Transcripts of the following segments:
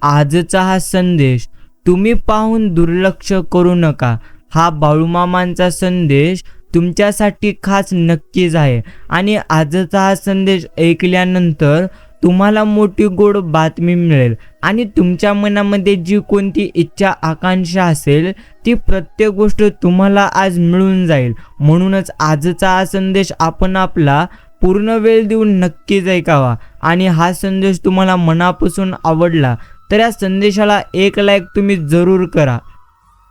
आजचा हा संदेश तुम्ही पाहून दुर्लक्ष करू नका. हा बाळूमामांचा संदेश तुमच्यासाठी खास नक्कीच आहे. आणि आजचा हा संदेश ऐकल्यानंतर तुम्हाला मोठी गोड बातमी मिळेल आणि तुमच्या मनामध्ये जी कोणती इच्छा आकांक्षा असेल ती प्रत्येक गोष्ट तुम्हाला आज मिळून जाईल. म्हणूनच आजचा हा संदेश आपण आपला पूर्ण वेळ देऊन नक्कीच ऐकावा. आणि हा संदेश तुम्हाला मनापासून आवडला तर या संदेशाला एक लाईक तुम्ही जरूर करा.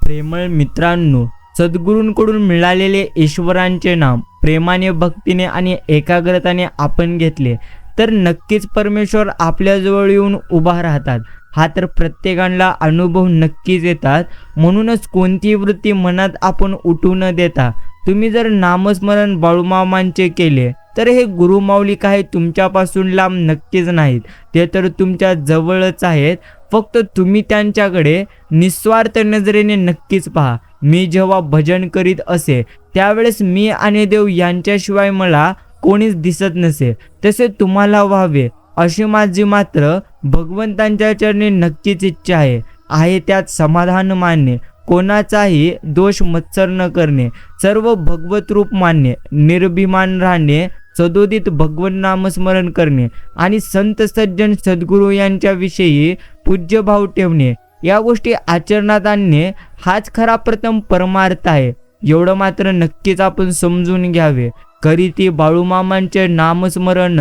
प्रेमळ मित्रांनो, सद्गुरूंकडून मिळालेले ईश्वरांचे नाम प्रेमाने, भक्तीने आणि एकाग्रताने आपण घेतले तर नक्कीच परमेश्वर आपल्याजवळ येऊन उभा राहतात. हा तर प्रत्येकाला अनुभव नक्कीच येतात. म्हणूनच कोणतीही वृत्ती मनात आपण उठू न देता तुम्ही जर नामस्मरण बाळूमामांचे केले तर हे गुरुमाऊली काही तुमच्यापासून लांब नक्कीच नाहीत. ते तर तुमच्या जवळच आहेत. फक्त तुम्ही त्यांच्याकडे निस्वार्थ नजरेने नक्कीच पहा. मी जेव्हा भजन करीत असे त्यावेळेस मी आणि देव यांच्याशिवाय मला कोणीच दिसत नसे. तसे तुम्हाला व्हावे अशी माझी मात्र भगवंतांच्या चरणी नक्कीच इच्छा आहे त्यात समाधान मानणे, कोणाचाही दोष मत्सर न करणे, सर्व भगवत रूप मानणे, निर्भिमान राहणे, सदोदित भगवत नामस्मरण करणे आणि संत सज्जन सद्गुरू यांच्याविषयी पूज्यभाव ठेवणे, या गोष्टी आचरणात आणणे हाच खरा प्रथम परमार्थ आहे. एवढं मात्र नक्कीच आपण समजून घ्यावे. करीती बाळूमामांचे नामस्मरण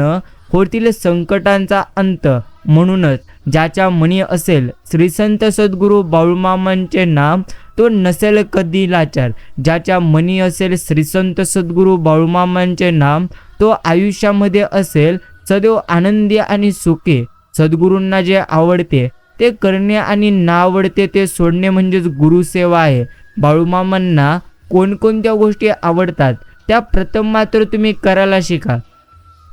होतील संकटांचा अंत. म्हणूनच ज्याच्या मनी असेल श्री संत सद्गुरू बाळूमामांचे नाम तो नसेल कधी लाचार. ज्याच्या मनी असेल श्री संत सद्गुरू बाळूमामांचे नाम तो आयुष्यामध्ये असेल सदैव आनंदी आणि सुखी. सद्गुरूंना जे आवडते ते करणे आणि ना आवडते ते सोडणे म्हणजेच गुरुसेवा आहे. बाळूमामांना कोणकोणत्या गोष्टी आवडतात त्या प्रथम मात्र तुम्ही करायला शिका.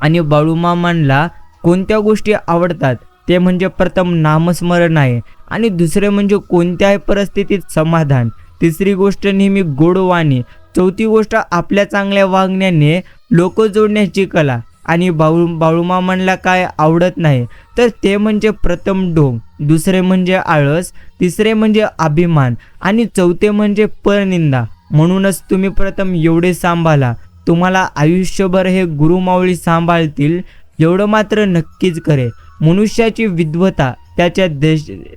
आणि बाळूमामांना कोणत्या गोष्टी आवडतात ते म्हणजे प्रथम नामस्मरण आहे आणि दुसरे म्हणजे कोणत्याही परिस्थितीत समाधान, तिसरी गोष्ट नेहमी गोड वाणी, चौथी गोष्ट आपल्या चांगल्या वागण्याने लोक जोडण्याची कला. आणि बाळूमामांना काय आवडत नाही तर ते म्हणजे प्रथम ढोंग, दुसरे म्हणजे आळस, तिसरे म्हणजे अभिमान आणि चौथे म्हणजे परनिंदा. म्हणूनच तुम्ही प्रथम एवढे सांभाळा, तुम्हाला आयुष्यभर हे गुरुमाऊली सांभाळतील एवढं मात्र नक्कीच करे. मनुष्याची विद्वत्ता त्याच्या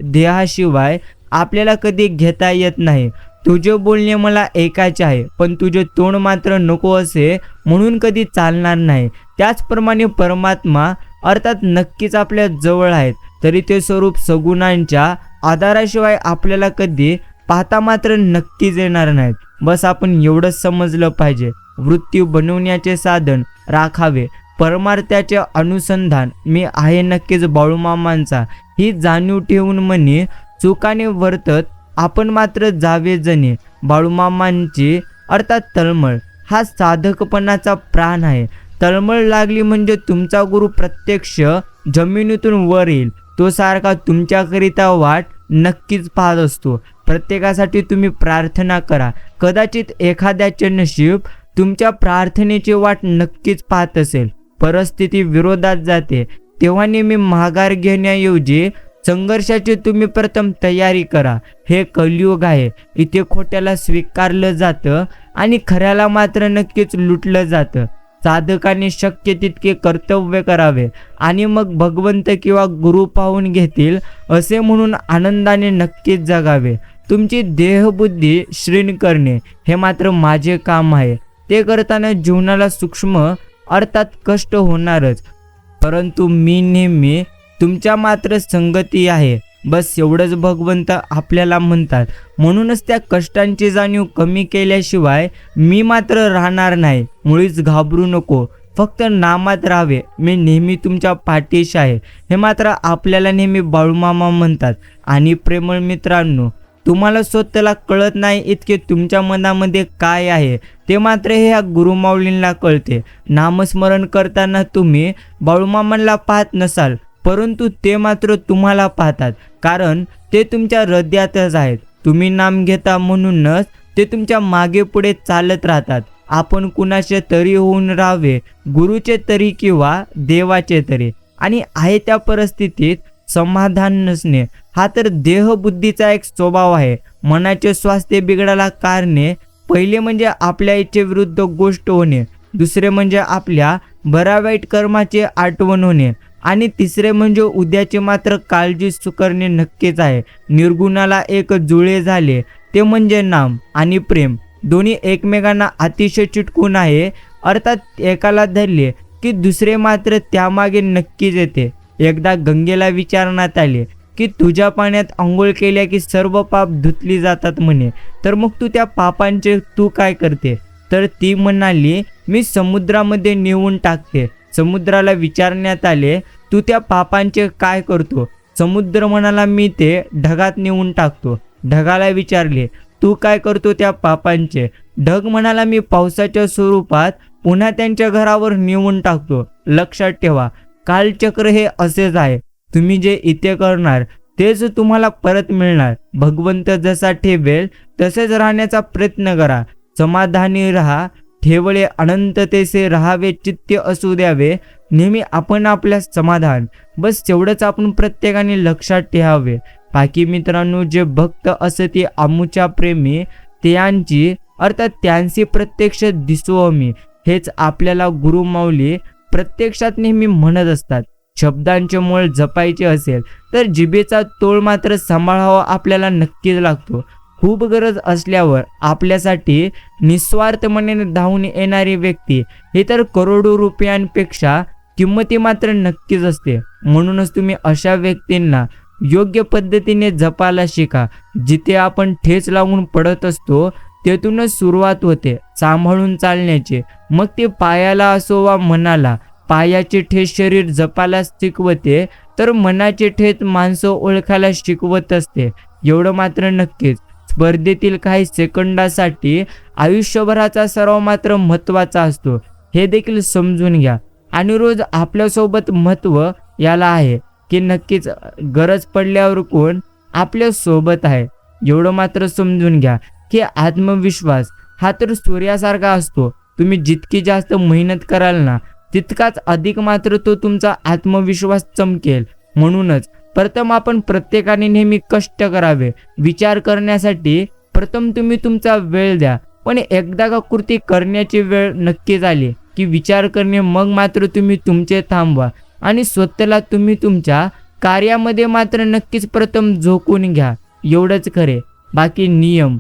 देहाशिवाय आपल्याला कधी घेता येत नाही. तुझे बोलणे मला ऐकायचे आहे पण तुझे तोंड मात्र नको असे म्हणून कधी चालणार नाही. त्याचप्रमाणे परमात्मा अर्थात नक्कीच आपल्या जवळ आहेत तरी ते स्वरूप सगुणांच्या आधाराशिवाय आपल्याला कधी पाहता मात्र नक्कीच येणार नाहीत. बस आपण एवढंच समजलं पाहिजे. वृत्ती बनवण्याचे साधन राखावे, परमार्थाचे अनुसंधान मी आहे नक्कीच बाळूमामांचा ही जाणीव ठेवून म्हणे चुकाने वर्तत आपण मात्र जावे जणे. बाळूमामांची अर्थात तळमळ हा साधकपणाचा प्राण आहे. तळमळ लागली म्हणजे तुमचा गुरु प्रत्यक्ष जमिनीतून वर येईल. तो सारखा तुमच्याकरिता वाट नक्कीच पाहत असतो. प्रत्येकासाठी तुम्ही प्रार्थना करा. कदाचित एखाद्याचे नशीब तुमच्या प्रार्थनेची वाट नक्कीच पाहत असेल. परिस्थिती विरोधात जाते तेव्हा नेहमी माघार घेण्याऐवजी संघर्षाची तुम्ही प्रथम तयारी करा. हे कलियुग आहे. इथे खोट्याला स्वीकारलं जातं आणि खऱ्याला मात्र नक्कीच लुटलं जातं. साधकाने शक्य तितके कर्तव्य करावे आणि मग भगवंत किंवा गुरु पाहून घेतील असे म्हणून आनंदाने नक्कीच जगावे. तुमची देहबुद्धी श्रीण करणे हे मात्र माझे काम आहे. ते करताना जीवनाला सूक्ष्म अर्थात कष्ट होणारच, परंतु मी नेहमी तुमच्या मात्र संगती आहे. बस एवढंच भगवंत आपल्याला म्हणतात. म्हणूनच त्या कष्टांची जाणीव कमी केल्याशिवाय मी मात्र राहणार नाही. मुळीच घाबरू नको, फक्त नामात राहावे. मी नेहमी तुमच्या पाठीशी आहे हे मात्र आपल्याला नेहमी बाळूमामा म्हणतात. आणि प्रेमळ मित्रांनो, तुम्हाला स्वतःला कळत नाही इतके तुमच्या मनामध्ये काय आहे ते मात्र हे ह्या गुरुमाऊलींना कळते. नामस्मरण करताना तुम्ही बाळूमामांना पाहत नसाल परंतु ते मात्र तुम्हाला पाहतात, कारण ते तुमच्या हृदयातच आहेत. तुम्ही नाम घेता म्हणूनच ते तुमच्या मागे पुढे चालत राहतात. आपण कुणाचे तरी होऊन राहावे, गुरुचे तरी किंवा देवाचे तरी. आणि आहे त्या परिस्थितीत समाधान नसणे हा तर देहबुद्धीचा एक स्वभाव आहे. मनाचे स्वास्थ्य बिघडायला कारणे पहिले म्हणजे आपल्या इच्छेविरुद्ध गोष्ट होणे, दुसरे म्हणजे आपल्या बऱ्या वाईट कर्माची आठवण होणे आणि तिसरे म्हणजे उद्याची मात्र काळजी करणे नक्कीच आहे. निर्गुणाला एक जुळे झाले ते म्हणजे नाम आणि प्रेम, दोन्ही एकमेकांना अतिशय चिटकून आहे. अर्थात एकाला धरले की दुसरे मात्र त्यामागे नक्कीच येते. एकदा गंगेला विचारण्यात आले की तुझ्या पाण्यात आंघोळ केल्या की सर्व पाप धुतली जातात म्हणे, तर मग तू त्या पापांचे तू काय करते? तर ती म्हणाली, मी समुद्रामध्ये नेऊन टाकते. समुद्राला विचारण्यात आले, तू त्या पापांचे काय करतो? समुद्र म्हणाला, मी ते ढगात नेऊन टाकतो. ढगाला विचारले, तू काय करतो त्या पापांचे? ढग म्हणाला, मी पावसाच्या स्वरूपात पुन्हा त्यांच्या घरावर नेऊन टाकतो. लक्षात ठेवा, कालचक्र हे असेच आहे. तुम्ही जे इथे करणार तेच तुम्हाला परत मिळणार. भगवंत जसा ठेवेल तसेच राहण्याचा प्रयत्न करा. समाधानी राहा, ठेवळे अनंततेचे राहावे, चित्त असू द्यावे नेहमी आपण आपल्या समाधान. बस तेवढंच आपण प्रत्येकाने लक्षात ठेवावे. बाकी मित्रांनो, जे भक्त असते आमुच्या प्रेमी त्यांची अर्थात त्यांची प्रत्यक्ष दिसो आम्ही, हेच आपल्याला गुरुमाऊली प्रत्यक्षात नेहमी म्हणत असतात. शब्दांचे मोल जपायचे असेल तर जिभेचा तोल मात्र सांभाळावा आपल्याला नक्कीच लागतो. खूप गरज असल्यावर आपल्यासाठी निस्वार्थपणे धावून येणारी व्यक्ती हे तर करोडो रुपयांपेक्षा किंमती मात्र नक्कीच असते. म्हणूनच तुम्ही अशा व्यक्तींना योग्य पद्धतीने जपायला शिका. जिथे आपण ठेच लावून पडत असतो तेथूनच सुरुवात होते सांभाळून चालण्याची. मग ते पायाला असो वा मनाला. पायाचे ठेच शरीर जपायला शिकवते तर मनाचे ठेच माणसं ओळखायला शिकवत असते. एवढं मात्र नक्कीच, स्पर्धेतील काही सेकंदासाठी आयुष्यभराचा सराव मात्र महत्त्वाचा असतो, हे देखील समजून घ्या. आणि रोज आपल्यासोबत महत्त्व याला आहे की नक्कीच गरज पडल्यावर कोण आपल्या सोबत आहे. एवढं मात्र समजून घ्या की आत्मविश्वास हा तर सूर्यासारखा असतो. तुम्ही जितकी जास्त मेहनत कराल ना तितकाच अधिक मात्र तो तुमचा आत्मविश्वास चमकेल. म्हणूनच प्रथम आपण प्रत्येकाने नेहमी कष्ट करावे. विचार करण्यासाठी प्रथम तुम्ही तुमचा वेळ द्या, पण एकदा का कृती करण्याची वेळ नक्की झाली की विचार करणे मग मात्र तुम्ही तुमचे थांबवा आणि स्वतःला तुम्ही तुमच्या कार्यामध्ये मात्र नक्कीच प्रथम झोकून घ्या. एवढंच खरे. बाकी नियम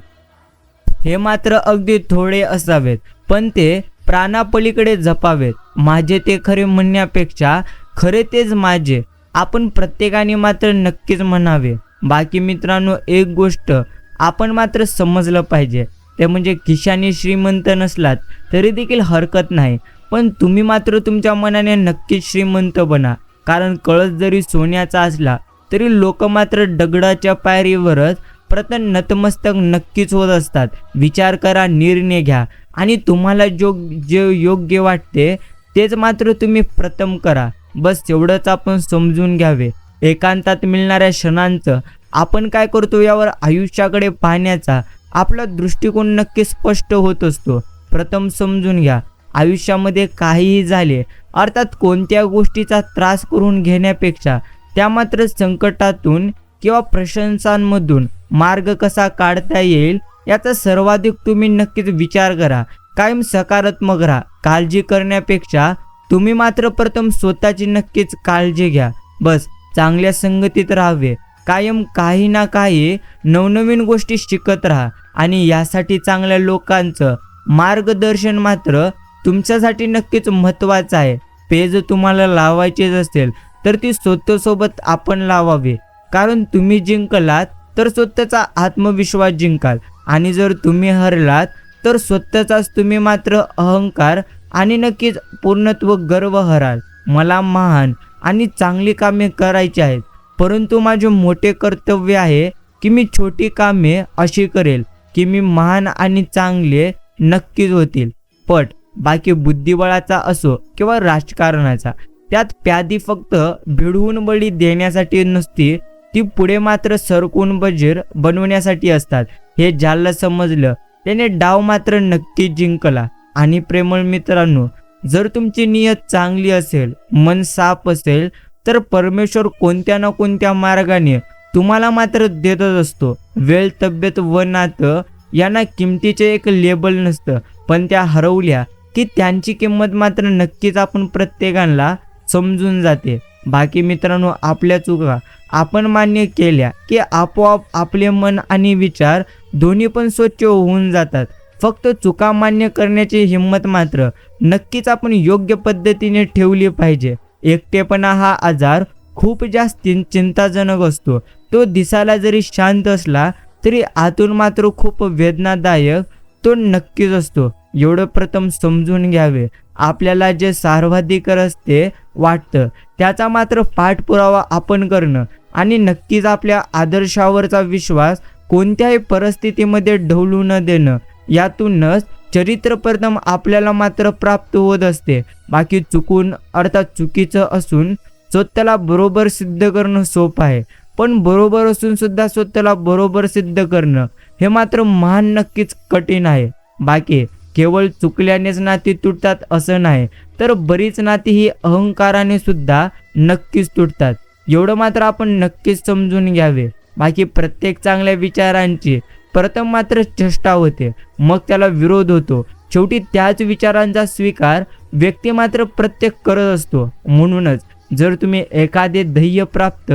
हे मात्र अगदी थोडे असावेत, पण ते प्राणापलीकडे जपावेत. माझे ते खरे म्हणण्यापेक्षा खरे तेच माझे आपण प्रत्येकाने मात्र नक्कीच म्हणावे. बाकी मित्रांनो, एक गोष्ट आपण मात्र समजलं पाहिजे, ते म्हणजे खिशाने श्रीमंत नसलात तरी देखील हरकत नाही, पण तुम्ही मात्र तुमच्या मनाने नक्कीच श्रीमंत बना. कारण कळस जरी सोन्याचा असला तरी लोक मात्र दगडाच्या पायरीवरच प्रथम नतमस्तक नक्कीच होत असतात. विचार करा, निर्णय घ्या आणि तुम्हाला जे योग्य वाटते तेच मात्र तुम्ही प्रथम करा. बस एवढंच आपण समजून घ्यावे. एकांतात मिळणाऱ्या क्षणांचं आपण काय करतो यावर आयुष्याकडे पाहण्याचा आपला दृष्टिकोन नक्की स्पष्ट होत असतो. प्रथम समजून घ्या, आयुष्यामध्ये काहीही झाले अर्थात कोणत्या गोष्टीचा त्रास करून घेण्यापेक्षा त्या मात्र संकटातून किंवा प्रशंसांमधून मार्ग कसा काढता येईल याचा सर्वाधिक तुम्ही नक्कीच विचार करा. कायम सकारात्मक राहा. काळजी करण्यापेक्षा तुम्ही मात्र प्रथम स्वतःची नक्कीच काळजी घ्या. बस चांगल्या संगतीत राहावे. कायम काही ना काही नवनवीन गोष्टी शिकत राहा आणि यासाठी चांगल्या लोकांचं मार्गदर्शन मात्र तुमच्यासाठी नक्कीच महत्त्वाचं आहे. पेज तुम्हाला लावायचेच असेल तर ती स्वतःसोबत आपण लावावे. कारण तुम्ही जिंकलात तर स्वतःचा आत्मविश्वास जिंकाल आणि जर तुम्ही हरलात तर स्वतःचाच तुम्ही मात्र अहंकार आणि नक्कीच पूर्णत्व गर्व हराल. मला महान आणि चांगली कामे करायची आहेत, परंतु माझे मोठे कर्तव्य आहे की मी छोटी कामे अशी करेल की मी महान आणि चांगले नक्कीच होतील. पट बाकी बुद्धिबळाचा असो किंवा राजकारणाचा, त्यात प्यादी फक्त भिडवून बळी देण्यासाठी नसती, ती पुढे मात्र सरकून बजीर बनवण्यासाठी असतात. हे ज्याला समजलं त्याने डाव मात्र नक्की जिंकला. आणि प्रेमळ मित्रांनो, जर तुमची नियत चांगली असेल, मन साफ असेल तर परमेश्वर कोणत्या ना कोणत्या मार्गाने तुम्हाला मात्र देतच असतो. वेळ, तब्येत व नातं यांना किमतीचे एक लेबल नसतं, पण त्या हरवल्या की त्यांची किंमत मात्र नक्कीच आपण प्रत्येकाला समजून जाते. बाकी मित्रांनो, आपल्या चुका आपण मान्य केल्या की आपोआप आपले मन आणि विचार दोन्ही पण स्वच्छ होऊन जातात. फक्त चुका मान्य करण्याची हिंमत मात्र नक्कीच आपण योग्य पद्धतीने ठेवली पाहिजे. एकटेपणा हा आजार खूप जास्त चिंताजनक असतो. तो दिसायला जरी शांत असला तरी आतून मात्र खूप वेदनादायक तो नक्कीच असतो. एवढं प्रथम समजून घ्यावे. आपल्याला जे सर्वाधिक असते वाटतं त्याचा मात्र पाठपुरावा आपण करणं आणि नक्कीच आपल्या आदर्शावरचा विश्वास कोणत्याही परिस्थितीमध्ये ढवळू न देणं, यातूनच चरित्र प्रथम आपल्याला मात्र प्राप्त होत असते. बाकी चुकून अर्थात चुकीचं असून स्वतःला बरोबर सिद्ध करणं सोपं आहे, पण बरोबर असून सुद्धा स्वतःला बरोबर सिद्ध करणं हे मात्र महान नक्कीच कठीण आहे. बाकी केवळ चुकल्यानेच नाती तुटतात असं नाही, तर बरीच नाती ही अहंकाराने सुद्धा नक्कीच तुटतात. एवढं मात्र आपण नक्कीच समजून घ्यावे. बाकी प्रत्येक चांगल्या विचारांची प्रथम मात्र चेष्टा होते, मग त्याला विरोध होतो. शेवटी त्याच विचारांचा स्वीकार व्यक्ती मात्र प्रत्येक करत असतो. म्हणूनच जर तुम्ही एखादे ध्येय प्राप्त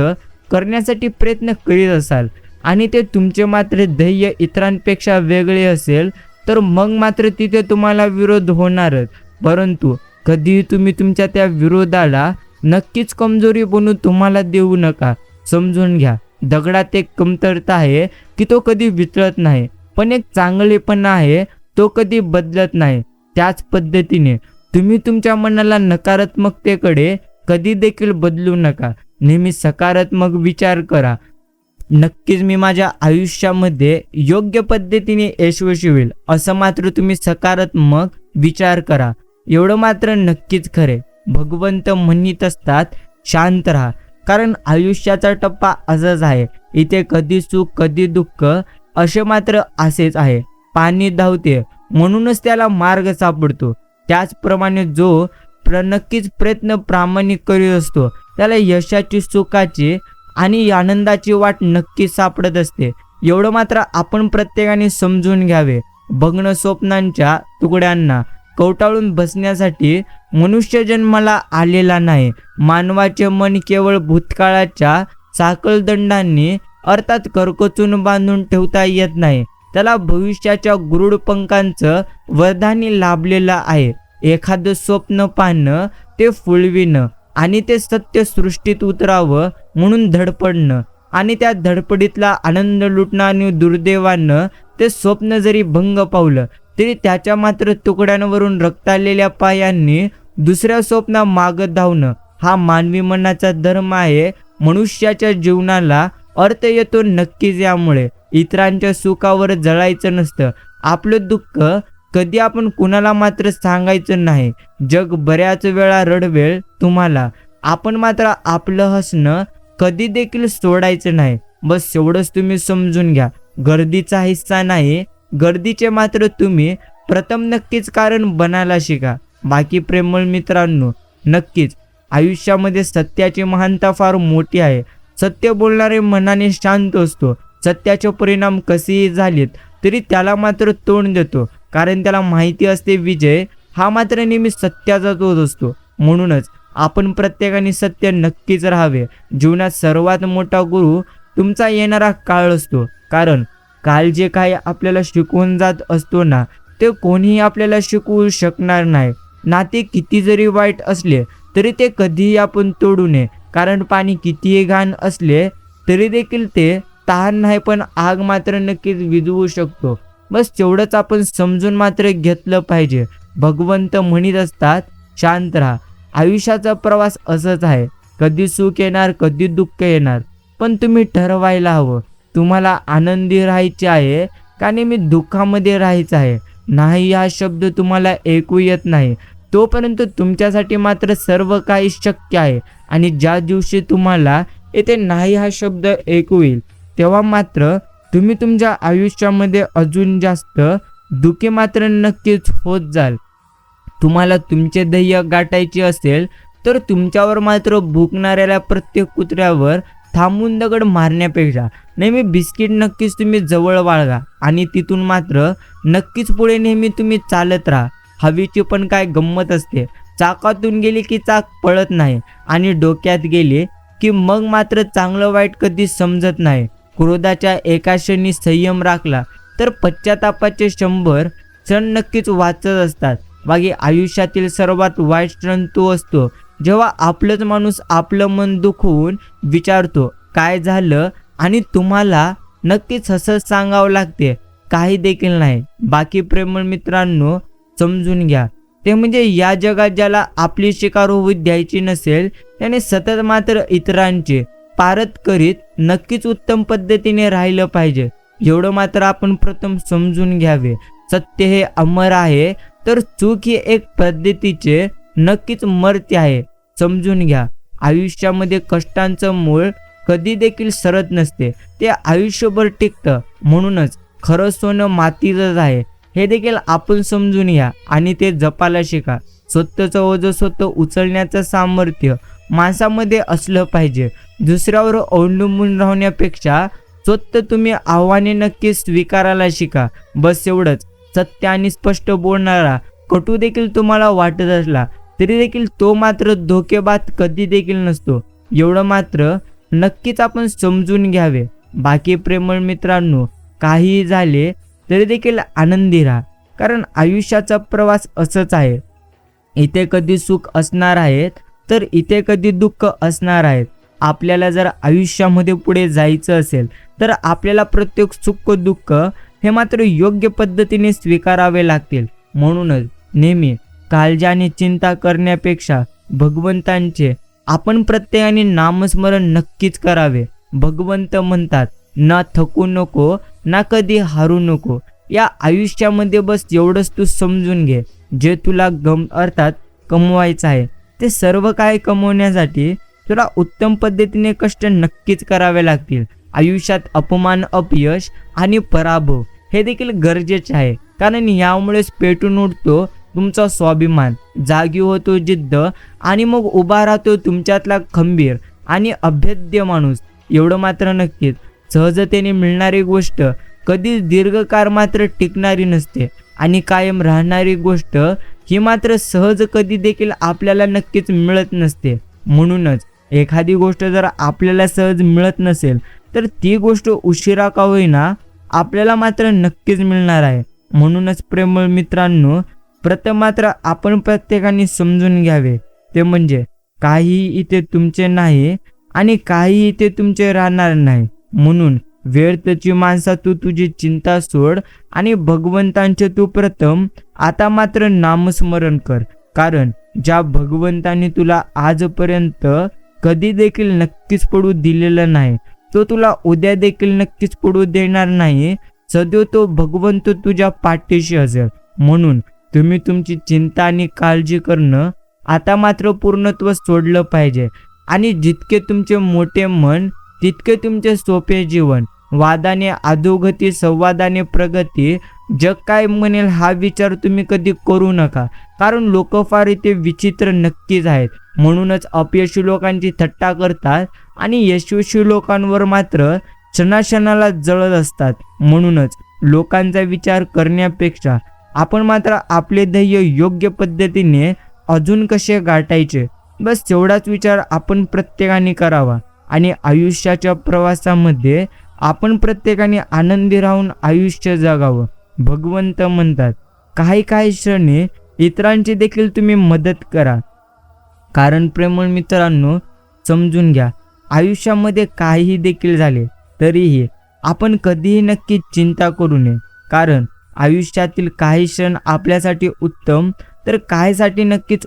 करण्यासाठी प्रयत्न करीत असाल आणि ते तुमचे मात्र ध्येय इतरांपेक्षा वेगळे असेल, तर मग मात्र तिथे तुम्हाला विरोध होणारच. परंतु कधीही तुम्ही तुमच्या त्या विरोधाला नक्कीच कमजोरी बनवून तुम्हाला देऊ नका. समजून घ्या, दगडात एक कमतरता आहे की तो कधी वितळत नाही, पण एक चांगलेपणा आहे तो कधी बदलत नाही. त्याच पद्धतीने तुम्ही तुमच्या मनाला नकारात्मकतेकडे कधी देखील बदलू नका. नेहमी सकारात्मक विचार करा. नक्कीच मी माझ्या आयुष्यामध्ये योग्य पद्धतीने यशस्वी होईल असं मात्र तुम्ही सकारात्मक विचार करा. एवढं मात्र नक्कीच खरे. भगवंत म्हणत असतात शांत राहा, कारण आयुष्याचा टप्पा असाच आहे. इथे कधी सुख कधी दुःख असे मात्र असेच आहे. पाणी धावते म्हणूनच त्याला मार्ग सापडतो. त्याचप्रमाणे जो नक्कीच प्रयत्न प्रामाणिक करीत असतो त्याला यशाची, सुखाची आणि आनंदाची वाट नक्कीच सापडत असते. एवढं मात्र आपण प्रत्येकाने समजून घ्यावे. भग्न स्वप्नांच्या तुकड्यांना कवटाळून बसण्यासाठी मनुष्य जन्माला आलेला नाही. मानवाचे मन केवळ भूतकाळाच्या साकळदंडांनी अर्थात करकचून बांधून ठेवता येत नाही. त्याला भविष्याच्या गुरुड पंखांचं वरदानी लाभलेलं आहे. एखादं स्वप्न पाहणं, ते फुलविणं आणि ते सत्य सृष्टीत उतरावं म्हणून धडपडणं आणि त्या धडपडीतला आनंद लुटणं आणि दुर्दैवानं ते स्वप्न जरी भंग पावलं तरी त्याच्या मात्र तुकड्यांवरून रक्ताळलेल्या पायांनी दुसऱ्या स्वप्ना मागत धावणं हा मानवी मनाचा धर्म आहे. मनुष्याच्या जीवनाला अर्थ येतो नक्कीच यामुळे. इतरांच्या सुखावर जळायचं नसतं. आपलं दुःख कधी आपण कुणाला मात्र सांगायचं नाही. जग बऱ्याच वेळा रडवेळ तुम्हाला, आपण मात्र आपलं हसणं कधी देखील सोडायचं नाही. बस एवढंच तुम्ही समजून घ्या. गर्दीचा हिस्सा नाही, गर्दीचे मात्र तुम्ही प्रथम नक्कीच कारण बनायला शिका. बाकी प्रेमळ मित्रांनो, नक्कीच आयुष्यामध्ये सत्याची महानता फार मोठी आहे. सत्य बोलणारे मनाने शांत असतो. सत्याचे परिणाम कसेही झालेत तरी त्याला मात्र तोंड देतो, कारण त्याला माहिती असते विजय हा मात्र नेहमी सत्याचाच होत असतो. म्हणूनच आपण प्रत्येकाने सत्य नक्कीच राहावे. जीवनात सर्वात मोठा गुरु तुमचा येणारा काळ असतो, कारण काल जे काही आपल्याला शिकवून जात असतो ना, ते कोणीही आपल्याला शिकवू शकणार नाही. नाते किती जरी वाईट असले तरी ते कधीही आपण तोडू नये, कारण पाणी कितीही घाण असले तरी देखील ते तहान नाही पण आग मात्र नक्कीच विझवू शकतो. बस तेवढंच आपण समजून मात्र घेतलं पाहिजे. भगवंत म्हणत असतात शांत राहा. आयुष्याचा प्रवास असंच आहे. कधी सुख येणार कधी दुःख येणार, पण तुम्ही ठरवायला हवं तुम्हाला आनंदी राहायचे आहे का नेहमी दुःखामध्ये राहायचं आहे. नाही हा शब्द तुम्हाला ऐकू येत नाही तोपर्यंत तुमच्यासाठी मात्र सर्व काही शक्य आहे. आणि ज्या दिवशी तुम्हाला येथे नाही हा शब्द ऐकू येईल तेव्हा मात्र तुम्ही तुमच्या आयुष्यामध्ये अजून जास्त दुःखी मात्र नक्कीच होत जाल. तुम्हाला तुमचे ध्येय गाठायचे असेल तर तुमच्यावर मात्र भुंकणाऱ्याला प्रत्येक कुत्र्यावर थांबून दगड मारण्यापेक्षा नेहमी बिस्किट नक्कीच तुम्ही जवळ बाळगा आणि तिथून मात्र नक्कीच पुढे नेहमी तुम्ही चालत राहा. हवेची पण काय गंमत असते, चाकातून गेली की चाक पळत नाही आणि डोक्यात गेली की मग मात्र चांगलं वाईट कधी समजत नाही. क्रोधाच्या एका क्षणी संयम राखला तर पश्चातापाचे 100 क्षण नक्कीच वाचत असतात. बाकी आयुष्यातील सर्वात वाईट क्षण तो असतो जेव्हा आपलंच माणूस आपलं मन दुखवून विचारतो काय झालं आणि तुम्हाला नक्कीच हसत सांगावं लागते काही देखील नाही. बाकी प्रेमळ मित्रांनो समजून घ्या, ते म्हणजे या जगात ज्याला आपली शिकार होऊ द्यायची नसेल त्याने सतत मात्र इतरांचे पारत करीत नक्कीच उत्तम पद्धतीने राहिलं पाहिजे. एवढं मात्र आपण प्रथम समजून घ्यावे. सत्य हे अमर आहे तर चूक ही एक पद्धतीचे नक्कीच मर्त्य आहे. समजून घ्या, आयुष्यामध्ये कष्टांचं मूळ कधी देखील सरत नसते, ते आयुष्यभर टिकतं. म्हणूनच खरं सोनं मातीचंच आहे हे देखील आपण समजून घ्या आणि ते जपायला शिका. स्वतःचं ओझं स्वतः उचलण्याचं सामर्थ्य माणसामध्ये असलं पाहिजे. दुसऱ्यावर अवलंबून राहण्यापेक्षा स्वतः तुम्ही आव्हाने नक्की स्वीकारायला शिका. बस एवढंच. सत्य आणि स्पष्ट बोलणारा कटू देखील तुम्हाला वाटत असला तरी देखील तो मात्र धोकेबाज कधी देखील नसतो. एवढं मात्र नक्कीच आपण समजून घ्यावे. बाकी प्रेमळ मित्रांनो काहीही झाले तरी देखील आनंदी राहा, कारण आयुष्याचा प्रवास असंच आहे. इथे कधी सुख असणार आहेत तर इथे कधी दुःख असणार आहेत. आपल्याला जर आयुष्यामध्ये पुढे जायचं असेल तर आपल्याला प्रत्येक सुख दुःख हे मात्र योग्य पद्धतीने स्वीकारावे लागतील. म्हणूनच नेहमी काळजी आणि चिंता करण्यापेक्षा भगवंतांचे आपण प्रत्येकाने नामस्मरण नक्कीच करावे. भगवंत म्हणतात ना थकू नको ना कधी हारू नको. या आयुष्यामध्ये बस एवढंच तू समजून घे, जे तुला अर्थात कमवायचं आहे ते सर्व काही कमवण्यासाठी तुला उत्तम पद्धतीने कष्ट नक्कीच करावे लागतील. आयुष्यात अपमान, अपयश आणि पराभव हे देखील गरजेचे आहे, कारण यामुळेच पेटून उठतो तुमचा स्वाभिमान, जागी होतो जिद्द आणि मग उभा राहतो तुमच्यातला खंबीर आणि अभेद्य माणूस. एवढं मात्र नक्कीच, सहजतेने मिळणारी गोष्ट कधीच दीर्घकाळ मात्र टिकणारी नसते आणि कायम राहणारी गोष्ट ही मात्र सहज कधी देखील आपल्याला नक्कीच मिळत नसते. म्हणूनच एखादी गोष्ट जर आपल्याला सहज मिळत नसेल तर ती गोष्ट उशिरा का होईना आपल्याला मात्र नक्कीच मिळणार आहे. म्हणूनच प्रेमळ मित्रांनो प्रथम मात्र आपण प्रत्येकाने समजून घ्यावे, ते म्हणजे काही इथे तुमचे नाही आणि काही इथे तुमचे राहणार नाही. म्हणून व्यर्थची माणसा तू तुझी चिंता सोड आणि भगवंतांचे तू प्रथम आता मात्र नामस्मरण कर, कारण ज्या भगवंतांनी तुला आजपर्यंत कधी देखील नक्कीच पडू दिलेलं नाही तो तुला उद्या देखील नक्कीच पडू देणार नाही. सदैव तो भगवंत तुझ्या पाठीशी असेल. म्हणून तुम्ही तुमची चिंता आणि काळजी करणं आता मात्र पूर्णत्व सोडलं पाहिजे आणि जितके तुमचे मोठे मन तितके तुमचे सोपे जीवन. वादाने अधोगती, संवादाने प्रगती, जग काय म्हणेल हा विचार तुम्ही कधी करू नका, कारण लोक फार इथे विचित्र नक्कीच आहेत. म्हणूनच अपयशी लोकांची थट्टा करतात आणि यशस्वी लोकांवर मात्र क्षणाक्षणाला जळत असतात. म्हणूनच लोकांचा विचार करण्यापेक्षा आपण मात्र आपले ध्येय योग्य पद्धतीने अजून कसे गाठायचे बस तेवढाच विचार आपण प्रत्येकाने करावा आणि आयुष्याच्या प्रवासामध्ये आपण प्रत्येकाने आनंदी राहून आयुष्य जगावं. भगवंत म्हणतात काही क्षणी इतरांची देखील तुम्ही मदत करा, कारण प्रेमळ मित्रांनो समजून घ्या, आयुष्यामध्ये काहीही देखील झाले तरीही आपण कधीही नक्की चिंता करू नये, कारण आयुष्यातील काही क्षण आपल्यासाठी उत्तम तर काहीसाठी नक्कीच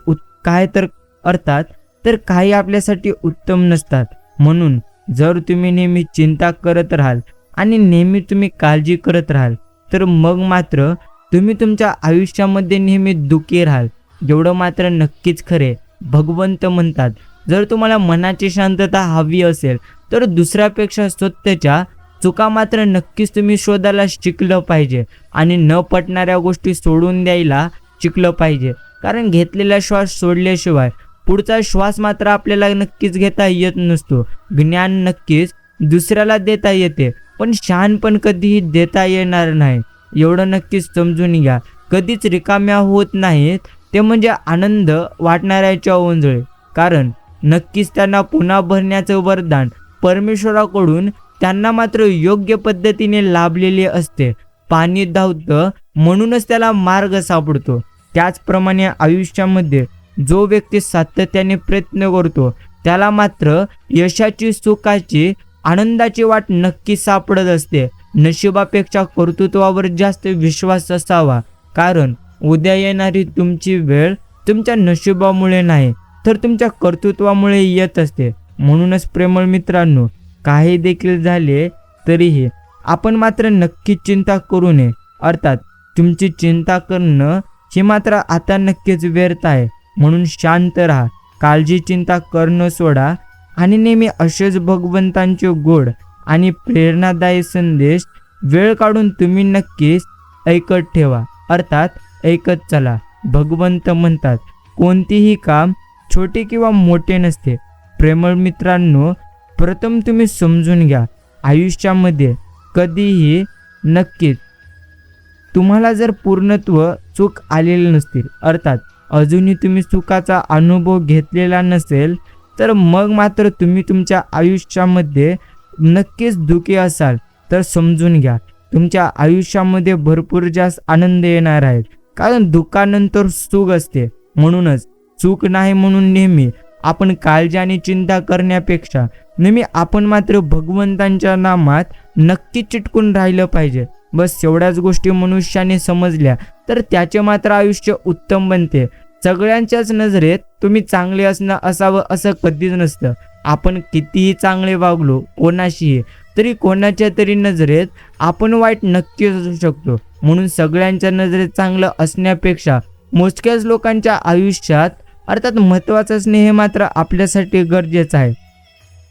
काही आपल्यासाठी उत्तम नसतात. म्हणून जर तुम्ही नेहमी चिंता करत राहाल आणि नेहमी तुम्ही काळजी करत राहाल तर मग मात्र तुम्ही तुमच्या आयुष्यामध्ये नेहमी दुःखी राहाल. एवढं मात्र नक्कीच खरे. भगवंत म्हणतात जर तुम्हाला मनाची शांतता हवी असेल तर दुसऱ्यापेक्षा स्वतःच्या चुका मात्र नक्कीच तुम्ही शोधायला शिकलं पाहिजे आणि न पटणाऱ्या गोष्टी सोडून द्यायला शिकलं पाहिजे, कारण घेतलेला श्वास सोडल्याशिवाय पुढचा श्वास मात्र आपल्याला नक्कीच घेता येत नसतो. ज्ञान नक्कीच दुसऱ्याला देता येते, पण शहाणपण कधीही देता येणार नाही. एवढं नक्कीच समजून घ्या. कधीच रिकाम्या होत नाहीत ते म्हणजे आनंद वाटणाऱ्याच्या ओंजळे, कारण नक्कीच त्यांना पुन्हा भरण्याचं वरदान परमेश्वराकडून त्यांना मात्र योग्य पद्धतीने लाभलेले असते. पाणी धावतं म्हणूनच त्याला मार्ग सापडतो. त्याचप्रमाणे आयुष्यामध्ये जो व्यक्ती सातत्याने प्रयत्न करतो त्याला मात्र यशाची, सुखाची, आनंदाची वाट नक्की सापडत असते. नशिबापेक्षा कर्तृत्वावर जास्त विश्वास असावा, कारण उद्या येणारी तुमची वेळ तुमच्या नशिबामुळे नाही तर तुमच्या कर्तृत्वामुळे येत असते. म्हणूनच प्रेमळ मित्रांनो, काही देखील झाले तरीही आपण मात्र नक्की चिंता करू नये. अर्थात तुमची चिंता करणं हे मात्र आता नक्कीच व्यर्थ आहे. म्हणून शांत राहा, काळजी चिंता करणं सोडा आणि नेहमी असेच भगवंतांचे गोड आणि प्रेरणादायी संदेश वेळ काढून तुम्ही नक्कीच ऐकत ठेवा. अर्थात ऐकत चला. भगवंत म्हणतात, कोणतेही काम छोटे किंवा मोठे नसते. प्रेमळ मित्रांनो, प्रथम तुम्ही समजून घ्या, आयुष्यामध्ये कधीही नक्कीच तुम्हाला जर पूर्णत्व सुख आलेले नसतील, अर्थात अजूनही तुम्ही सुखाचा अनुभव घेतलेला नसेल, तर मग मात्र तुम्ही तुमच्या आयुष्यामध्ये नक्कीच दुःखी असाल. तर समजून घ्या, तुमच्या आयुष्यामध्ये भरपूर जास्त आनंद येणार आहे, कारण दुःखानंतर सुख असते. म्हणूनच सुख नाही म्हणून नेहमी आपण काळजी आणि चिंता करण्यापेक्षा नेहमी आपण मात्र भगवंतांच्या नामात नक्की चिटकून राहिलं पाहिजे. बस एवढ्याच गोष्टी मनुष्याने समजल्या तर त्याचे मात्र आयुष्य उत्तम बनते. सगळ्यांच्याच नजरेत तुम्ही चांगले असावं असं कधीच नसतं. आपण कितीही चांगले वागलो कोणाशीही, तरी कोणाच्या तरी नजरेत आपण वाईट नक्कीच असू शकतो. म्हणून सगळ्यांच्या नजरेत चांगलं असण्यापेक्षा मोजक्याच लोकांच्या आयुष्यात अर्थात महत्त्वाचं असणे हे मात्र आपल्यासाठी गरजेचं आहे.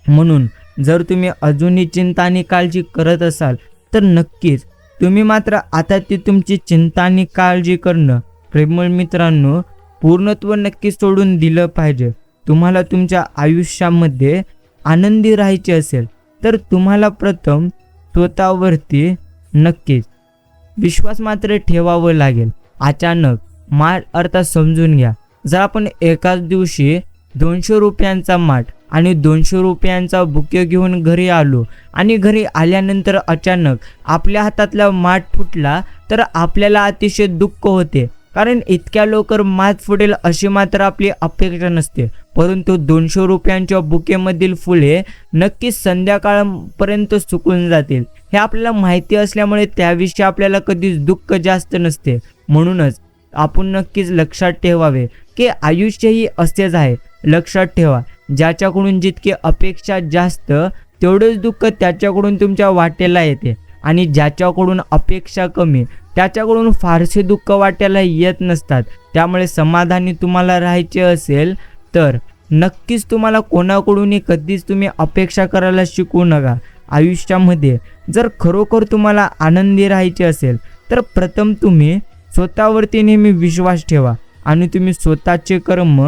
म्हणून जर तुम्ही अजूनही चिंता आणि काळजी करत असाल तर नक्कीच तुम्ही मात्र आता ती तुमची चिंता आणि काळजी करणं प्रेमळ मित्रांनो पूर्णत्व नक्की सोडून दिलं पाहिजे. तुम्हाला तुमच्या आयुष्यामध्ये आनंदी राहायचे असेल तर तुम्हाला प्रथम स्वतःवरती नक्कीच विश्वास मात्र ठेवावं लागेल. अचानक माठ अर्थात समजून घ्या, जर आपण एकाच दिवशी 200 रुपयांचा माठ आणि 200 रुपयांचा बुके घेऊन घरी आलो आणि घरी आल्यानंतर अचानक आपल्या हातातला माठ फुटला तर आपल्याला अतिशय दुःख होते, कारण इतक्या लवकर माठ फुटेल अशी मात्र आपली अपेक्षा नसते. परंतु 200 रुपयांच्या बुकेमधील फुले नक्कीच संध्याकाळपर्यंत सुकून जातील हे आपल्याला माहिती असल्यामुळे त्याविषयी आपल्याला कधीच दुःख जास्त नसते. म्हणूनच आपण नक्कीच लक्षात ठेवावे की आयुष्य ही असेच आहे. लक्षात ठेवा, ज्याच्याकडून जितकी अपेक्षा जास्त तेवढेच दुःख त्याच्याकडून तुमच्या वाटेला येते, आणि ज्याच्याकडून अपेक्षा कमी त्याच्याकडून फारसे दुःख वाट्याला येत नसतात. त्यामुळे समाधानी तुम्हाला राहायचे असेल तर नक्कीच तुम्हाला कोणाकडूनही कधीच तुम्ही अपेक्षा करायला शिकू नका. आयुष्यामध्ये जर खरोखर तुम्हाला आनंदी राहायचे असेल तर प्रथम तुम्ही स्वतःवरती नेहमी विश्वास ठेवा आणि तुम्ही स्वतःचे कर्म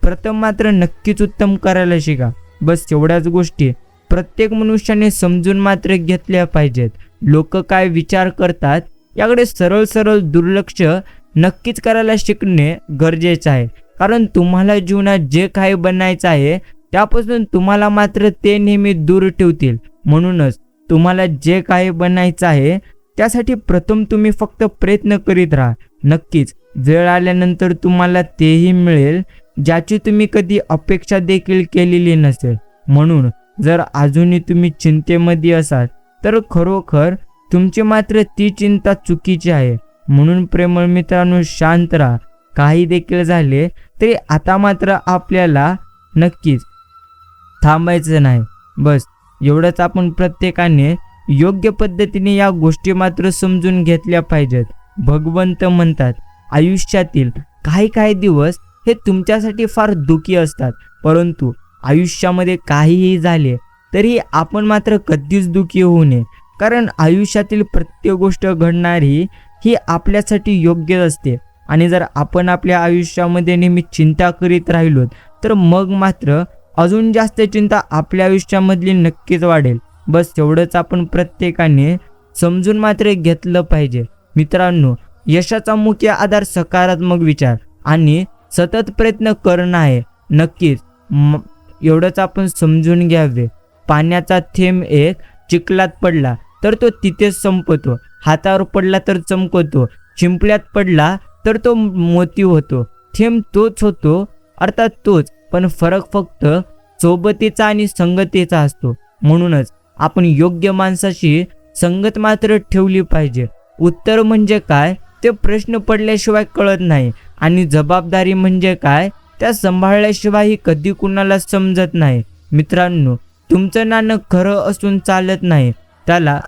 प्रथम मात्र नक्कीच उत्तम करायला शिका. बस एवढ्याच गोष्टी प्रत्येक मनुष्याने समजून मात्र घेतल्या पाहिजेत. लोक काय विचार करतात याकडे सरळ दुर्लक्ष नक्कीच करायला शिकणे गरजेचे आहे, कारण तुम्हाला जीवनात जे काही बनायचं आहे त्यापासून तुम्हाला मात्र ते नेहमी दूर ठेवतील. म्हणूनच तुम्हाला जे काही बनायचं आहे त्यासाठी प्रथम तुम्ही फक्त प्रयत्न करीत राहा. नक्कीच वेळ आल्यानंतर तुम्हाला तेही मिळेल ज्याची तुम्ही कधी अपेक्षा देखील केलेली नसेल. म्हणून जर अजूनही तुम्ही चिंतेमध्ये असाल तर खरोखर तुमची मात्र ती चिंता चुकीची आहे. म्हणून प्रेमळ मित्रांनो, शांत राहा. काही देखील झाले तरी आता मात्र आपल्याला नक्कीच थांबायचं नाही. बस एवढंच आपण प्रत्येकाने योग्य पद्धतीने या गोष्टी मात्र समजून घेतल्या पाहिजेत. भगवंत म्हणतात, आयुष्यातील काही दिवस हे तुमच्यासाठी फार दुःखी असतात, परंतु आयुष्यामध्ये काहीही झाले तरी आपण मात्र कधीच दुःखी होऊ नये, कारण आयुष्यातील प्रत्येक गोष्ट घडणारी ही आपल्यासाठी योग्य असते. आणि जर आपण आपल्या आयुष्यामध्ये नेहमी चिंता करीत राहिलो तर मग मात्र अजून जास्त चिंता आपल्या आयुष्यामधली नक्कीच वाढेल. बस एवढंच आपण प्रत्येकाने समजून मात्र घेतलं पाहिजे. मित्रांनो, यशाचा मुख्य आधार सकारात्मक विचार आणि सतत प्रयत्न करणं आहे. नक्कीच एवढंच आपण समजून घ्यावे. पाण्याचा थेंब एक चिखलात पडला तर तो तिथेच संपतो, हातावर पडला तर चमकतो, चिंपल्यात पडला तर तो मोती होतो. थेंब तोच होतो, अर्थात तोच, पण फरक फक्त सोबतीचा आणि संगतीचा असतो. म्हणूनच आपण योग्य माणसाशी संगत मात्र ठेवली पाहिजे. उत्तर म्हणजे काय ते प्रश्न पडल्याशिवाय कळत नाही, आणि जबाबदारी म्हणजे काय त्या सांभाळल्याशिवाय कधी कुणाला समजत नाही. मित्रांनो, तुमचं नाणं खरं असून चालत नाही, त्याला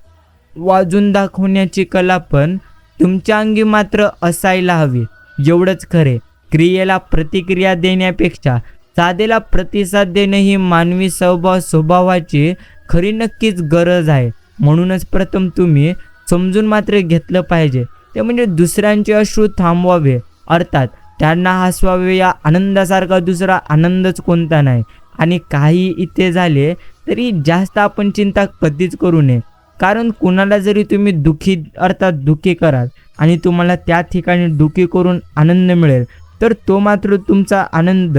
वाजून दाखवण्याची कला पण तुमच्या अंगी मात्र असायला हवी. एवढंच खरे. क्रियेला प्रतिक्रिया देण्यापेक्षा साधेला प्रतिसाद देणे ही मानवी स्वभावाची खरी नक्कीच गरज आहे. म्हणूनच प्रथम तुम्ही समजून मात्र घेतलं पाहिजे, ते म्हणजे दुसऱ्यांचे अश्रू थांबवावे, अर्थात त्यांना हसवावे. या आनंदासारखा दुसरा आनंदच कोणता नाही. आणि काही इथे झाले तरी जास्त आपण चिंता कधीच करू नये, कारण कुणाला जरी तुम्ही दुःखी कराल आणि तुम्हाला त्या ठिकाणी दुःखी करून आनंद मिळेल, तर तो मात्र तुमचा आनंद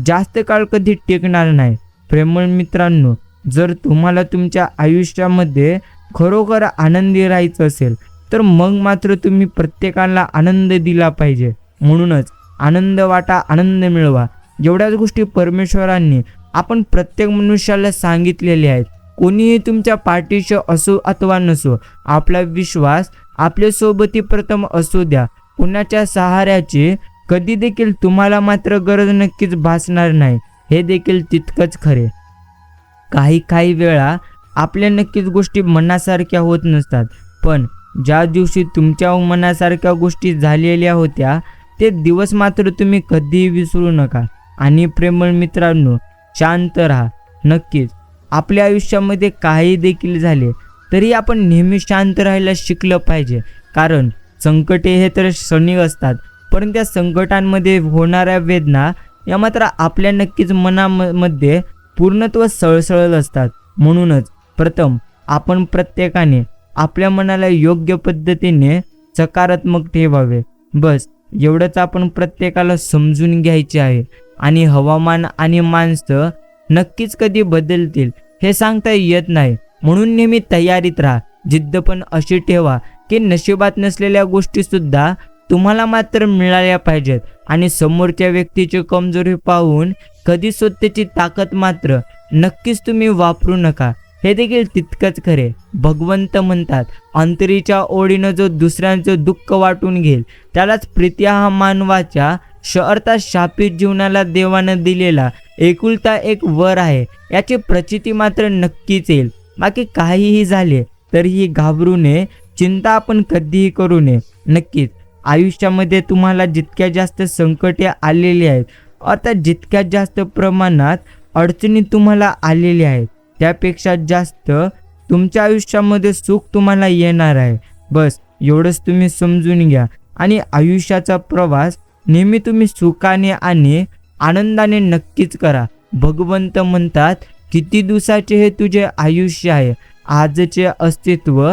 जास्त काळ कधी टिकणार नाही. प्रेमळ मित्रांनो, जर तुम्हाला तुमच्या आयुष्यामध्ये खरोखर आनंदी राहायचं असेल तर मग मात्र तुम्ही प्रत्येकाला आनंद दिला पाहिजे. म्हणूनच आनंद वाटा, आनंद मिळवा, एवढ्याच गोष्टी परमेश्वरांनी आपण प्रत्येक मनुष्याला सांगितलेले आहेत. कोणीही तुमच्या पाठीशी असो अथवा नसो, आपला विश्वास आपल्यासोबती प्रथम असू द्या. कुणाच्या सहाऱ्याची कधी देखील तुम्हाला मात्र गरज नक्कीच भासणार नाही, हे देखील तितकंच खरे. काही वेळा आपल्या नक्कीच गोष्टी मनासारख्या होत नसतात, पण ज्या दिवशी तुमच्या मनासारख्या गोष्टी झालेल्या होत्या ते दिवस मात्र तुम्ही कधीही विसरू नका. आणि प्रेमळ मित्रांनो, शांत राहा. नक्कीच आपल्या आयुष्यामध्ये काही देखील झाले तरी आपण नेहमी शांत राहायला शिकलं पाहिजे, कारण संकटे हे तर क्षणिक असतात, पण त्या संकटांमध्ये होणाऱ्या वेदना या मात्र आपल्या नक्कीच मनामध्ये पूर्णत्व सळसळत असतात. म्हणूनच प्रथम आपण प्रत्येकाने आपल्या मनाला योग्य पद्धतीने सकारात्मक ठेवावे. बस एवढंच आपण प्रत्येकाला समजून घ्यायचे आहे. आणि हवामान आणि माणसं नक्कीच कधी बदलतील हे सांगता येत नाही, म्हणून नेहमी तयारीत राहा. जिद्द पण अशी ठेवा की नशिबात नसलेल्या गोष्टी सुद्धा तुम्हाला मात्र मिळाल्या पाहिजेत. आणि समोरच्या व्यक्तीची कमजोरी पाहून कधी स्वतःची ताकद मात्र नक्कीच तुम्ही वापरू नका, हे देखील तितकंच खरे. भगवंत म्हणतात, अंतरीच्या ओढीनं जो दुसऱ्यांचं दुःख वाटून घेईल त्यालाच प्रीती हा मानवाच्या अर्थात शापित जीवनाला देवानं दिलेला एकुलता एक वर आहे, याची प्रचिती मात्र नक्कीच येईल. बाकी काहीही झाले तरीही घाबरू नये, चिंता आपण कधीही करू नये. नक्कीच आयुष्यामध्ये तुम्हाला जितक्या जास्त संकटे आलेली आहेत, अर्थात जितक्या जास्त प्रमाणात अडचणी तुम्हाला आलेल्या आहेत, त्यापेक्षा जास्त तुमच्या आयुष्यामध्ये सुख तुम्हाला येणार आहे. बस एवढंच तुम्ही समजून घ्या. आणि आयुष्याचा प्रवास नेहमी तुम्ही सुखाने आणि आनंदाने नक्कीच करा. भगवंत म्हणतात, किती दिवसाचे हे तुझे आयुष्य आहे, आजचे अस्तित्व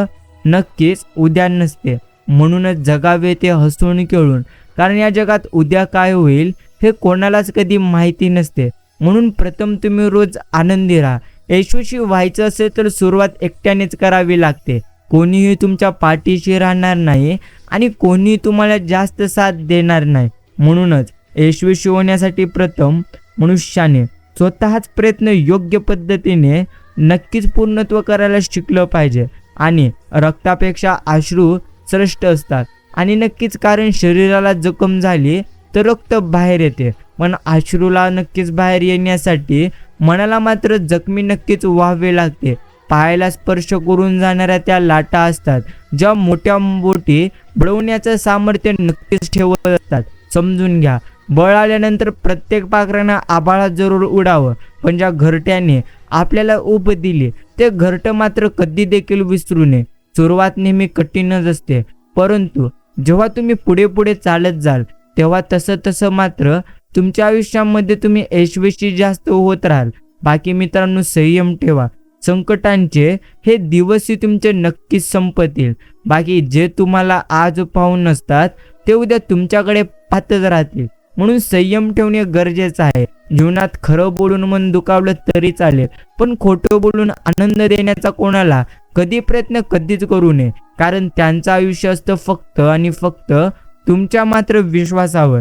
नक्कीच उद्या नसते, म्हणूनच जगावे ते हसून खेळून, कारण या जगात उद्या काय होईल हे कोणालाच कधी माहिती नसते. म्हणून प्रथम तुम्ही रोज आनंदी राहा. यशस्वी व्हायचं असेल तर सुरुवात एकट्यानेच करावी लागते. कोणीही तुमच्या पाठीशी राहणार नाही आणि कोणीही तुम्हाला जास्त साथ देणार नाही. म्हणूनच यशस्वी होण्यासाठी प्रथम मनुष्याने स्वतःच प्रयत्न योग्य पद्धतीने नक्कीच पूर्णत्व करायला शिकलं पाहिजे. आणि रक्तापेक्षा अश्रू श्रेष्ठ असतात. आणि नक्कीच, कारण शरीराला जखम झाली तर रक्त बाहेर येते, पण अश्रूला नक्कीच बाहेर येण्यासाठी मनाला मात्र जखमी नक्कीच व्हावे लागते. पायाला स्पर्श करून जाणाऱ्या त्या लाटा असतात, ज्या मोठ्या बोटी बळवण्याचं सामर्थ्य नक्कीच ठेवत असतात. समजून घ्या, बळ आल्यानंतर प्रत्येक पाखरानं आभाळात जरूर उडावं, पण ज्या घरट्याने आपल्याला ऊब दिली ते घरटं मात्र कधी देखील विसरू नये. सुरुवात नेहमी कठीणच असते, परंतु जेव्हा तुम्ही पुढे पुढे चालत जाल तेव्हा तसं मात्र तुमच्या आयुष्यामध्ये तुम्ही यशस्वी जास्त होत राहाल. बाकी मित्रांनो, संयम ठेवा. संकटांचे हे दिवसही तुमचे नक्कीच संपतील. बाकी जे तुम्हाला आज पाहून नसतात ते उद्या तुमच्याकडे पाहतच राहतील. म्हणून संयम ठेवणे गरजेचं आहे. जीवनात खरं बोलून मन दुखावलं तरी चालेल, पण खोटं बोलून आनंद देण्याचा कोणाला कधी प्रयत्न कधीच करू नये. कारण त्यांचं आयुष्य असतं फक्त आणि फक्त तुमच्या मात्र विश्वासावर.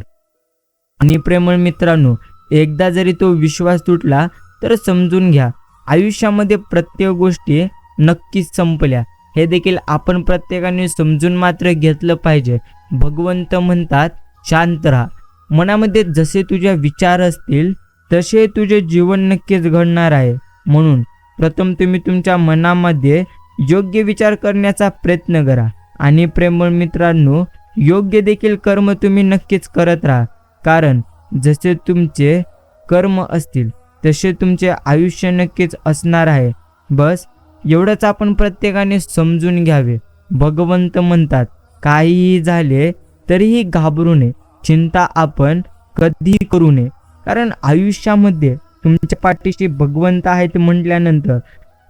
आणि प्रेमळ मित्रांनो, एकदा जरी तो विश्वास तुटला तर समजून घ्या, आयुष्यामध्ये प्रत्येक गोष्टी नक्कीच संपल्या. हे देखील आपण प्रत्येकाने समजून मात्र घेतलं पाहिजे. भगवंत म्हणतात, शांत राहा. मनामध्ये जसे तुझे विचार असतील तसे तुझे जीवन नक्कीच घडणार आहे. म्हणून प्रथम तुम्ही तुमच्या मनामध्ये योग्य विचार करण्याचा प्रयत्न करा. आणि प्रेमळ मित्रांनो, योग्य देखील कर्म तुम्ही नक्कीच करत राहा. कारण जसे तुमचे कर्म असतील तसे तुमचे आयुष्य नक्कीच असणार आहे. बस एवढंच आपण प्रत्येकाने समजून घ्यावे. भगवंत म्हणतात, काहीही झाले तरीही घाबरू नये, चिंता आपण कधीही करू नये. कारण आयुष्यामध्ये तुमच्या पाठीशी भगवंत आहेत म्हटल्यानंतर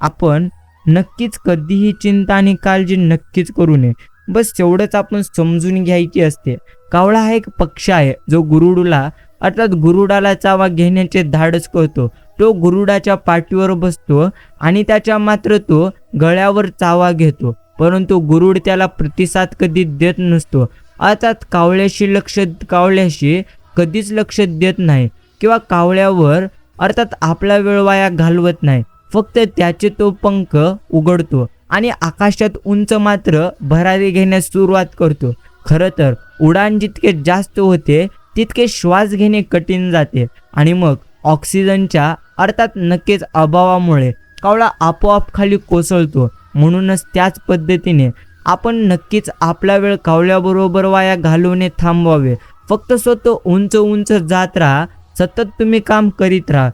आपण नक्कीच कधीही चिंता आणि काळजी नक्कीच करू नये. बस एवढंच आपण समजून घ्यायची असते. कावळा हा एक पक्षी आहे जो गुरुडाला चावा घेण्याचे धाडस करतो. तो गुरुडाच्या पाठीवर बसतो आणि त्याच्या मात्र तो गळ्यावर चावा घेतो, परंतु गुरुड त्याला प्रतिसाद कधी देत नसतो. अर्थात कावळ्याशी कधीच लक्ष देत नाही किंवा कावळ्यावर अर्थात आपला वेळ वाया घालवत नाही. फक्त त्याचे तो पंख उघडतो आणि आकाशात उंच मात्र भरारी घेण्यास सुरुवात करतो. खरं तर उडान जितके जास्त होते तितके श्वास घेणे कठीण जाते आणि मग ऑक्सिजनच्या अर्थात नक्कीच अभावामुळे कावळा आपोआप खाली कोसळतो. म्हणूनच त्याच पद्धतीने आपण नक्कीच आपला वेळ कावळ्याबरोबर वाया घालवणे थांबवावे. फक्त स्वतः उंच उंच जात राहा. सतत तुम्ही काम करीत राहा.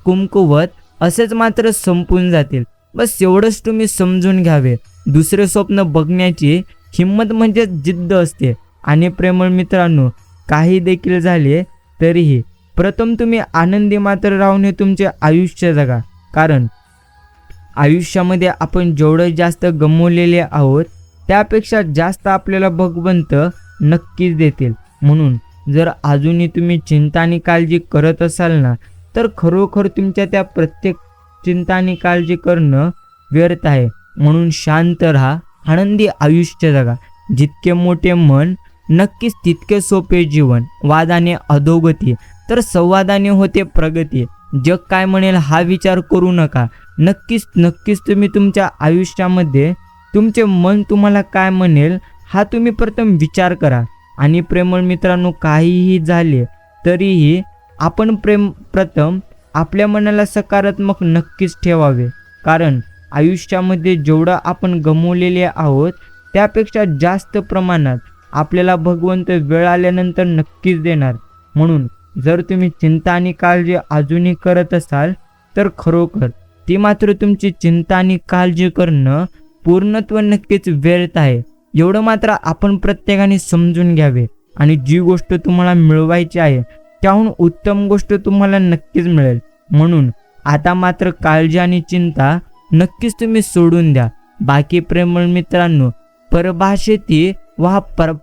कुमकुवत असेच मात्र संपून जातील. बस एवढंच तुम्ही समजून घ्यावे. दुसरे स्वप्न बघण्याची हिंमत म्हणजे जिद्द असते. आणि प्रेमळ मित्रांनो, काही देखील झाले तरीही प्रथम तुम्ही आनंदी मात्र राहून तुमचे आयुष्य जगा. कारण आयुष्यामध्ये आपण जेवढं जास्त गमावलेले आहोत त्यापेक्षा जास्त आपल्याला भगवंत नक्कीच देतील. म्हणून जर अजूनही तुम्ही चिंता आणि काळजी करत असाल ना, तर खरोखर तुमच्या त्या प्रत्येक चिंता आणि काळजी करणं व्यर्थ आहे. म्हणून शांत राहा, आनंदी आयुष्य जगा. जितके मोठे मन नक्कीच तितके सोपे जीवन. वादाने अधोगती तर संवादाने होते प्रगती. जग काय म्हणेल हा विचार करू नका. नक्कीच तुम्ही तुमच्या आयुष्यामध्ये तुमचे मन तुम्हाला काय म्हणेल हा तुम्ही प्रथम विचार करा. आणि प्रेमळ मित्रांनो, काहीही झाले तरीही आपण प्रथम आपल्या मनाला सकारात्मक नक्कीच ठेवावे. कारण आयुष्यामध्ये जेवढं आपण गमावलेले आहोत त्यापेक्षा जास्त प्रमाणात आपल्याला भगवंत वेळ आल्यानंतर नक्कीच देणार. म्हणून जर तुम्ही चिंता आणि काळजी अजूनही करत असाल तर खरोखर ती मात्र तुमची चिंता आणि काळजी करणं पूर्णत्व नक्कीच व्यर्थ आहे. एवढं मात्र आपण प्रत्येकाने समजून घ्यावे. आणि जी गोष्ट तुम्हाला मिळवायची आहे त्याहून उत्तम गोष्ट तुम्हाला नक्कीच मिळेल. म्हणून आता मात्र काळजी आणि चिंता नक्कीच तुम्ही सोडून द्या. बाकी प्रेमळ मित्रांनो, परभाषेती वा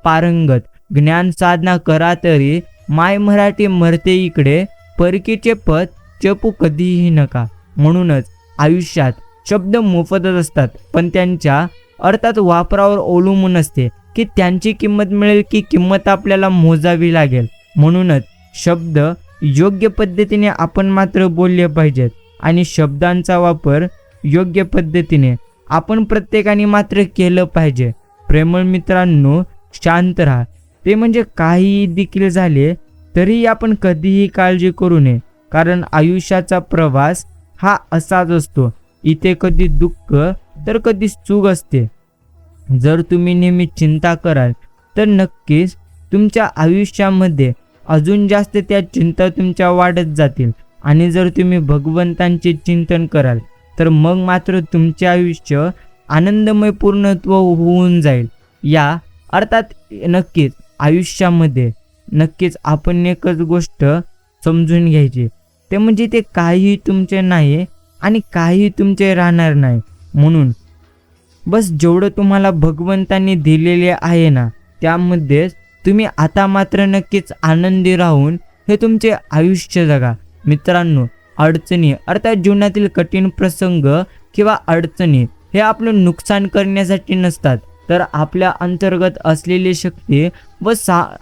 पारंगत ज्ञान साधना करा तरी माय मराठी मरते इकडे, परकीचे पद चपू कधीही नका. म्हणूनच आयुष्यात शब्द मोफतच असतात, पण त्यांच्या अर्थात वापरावर अवलंबून असते की त्यांची किंमत मिळेल की किंमत आपल्याला मोजावी लागेल. म्हणूनच शब्द योग्य पद्धतीने आपण मात्र बोलले पाहिजेत आणि शब्दांचा वापर योग्य पद्धतीने आपण प्रत्येकाने मात्र केलं पाहिजे. प्रेमळ मित्रांनो, शांत राहा. ते म्हणजे काहीही देखील झाले तरी आपण कधीही काळजी करू नये. कारण आयुष्याचा प्रवास हा असाच असतो. इथे कधी दुःख तर कधी सुख असते. जर तुम्ही नेहमी चिंता कराल तर नक्कीच तुमच्या आयुष्यामध्ये अजून जास्त त्या चिंता तुमच्या वाढत जातील. आणि जर तुम्ही भगवंतांचे चिंतन कराल तर मग मात्र तुमचे आयुष्य आनंदमय पूर्णत्व होऊन जाईल. या अर्थात नक्कीच आयुष्यामध्ये नक्कीच आपण एकच गोष्ट समजून घ्यायची, ते म्हणजे ते काहीही तुमचे नाही आणि काहीही तुमचे राहणार नाही. म्हणून बस जेवढं तुम्हाला भगवंतांनी दिलेले आहे ना, त्यामध्येच तुम्ही आता मात्र नक्कीच आनंदी राहून हे तुमचे आयुष्य जगा. मित्रांनो, अडचणी अर्थात जीवनातील कठीण प्रसंग किंवा अडचणी हे आपलं नुकसान करण्यासाठी नसतात, तर आपल्या अंतर्गत असलेली शक्ती व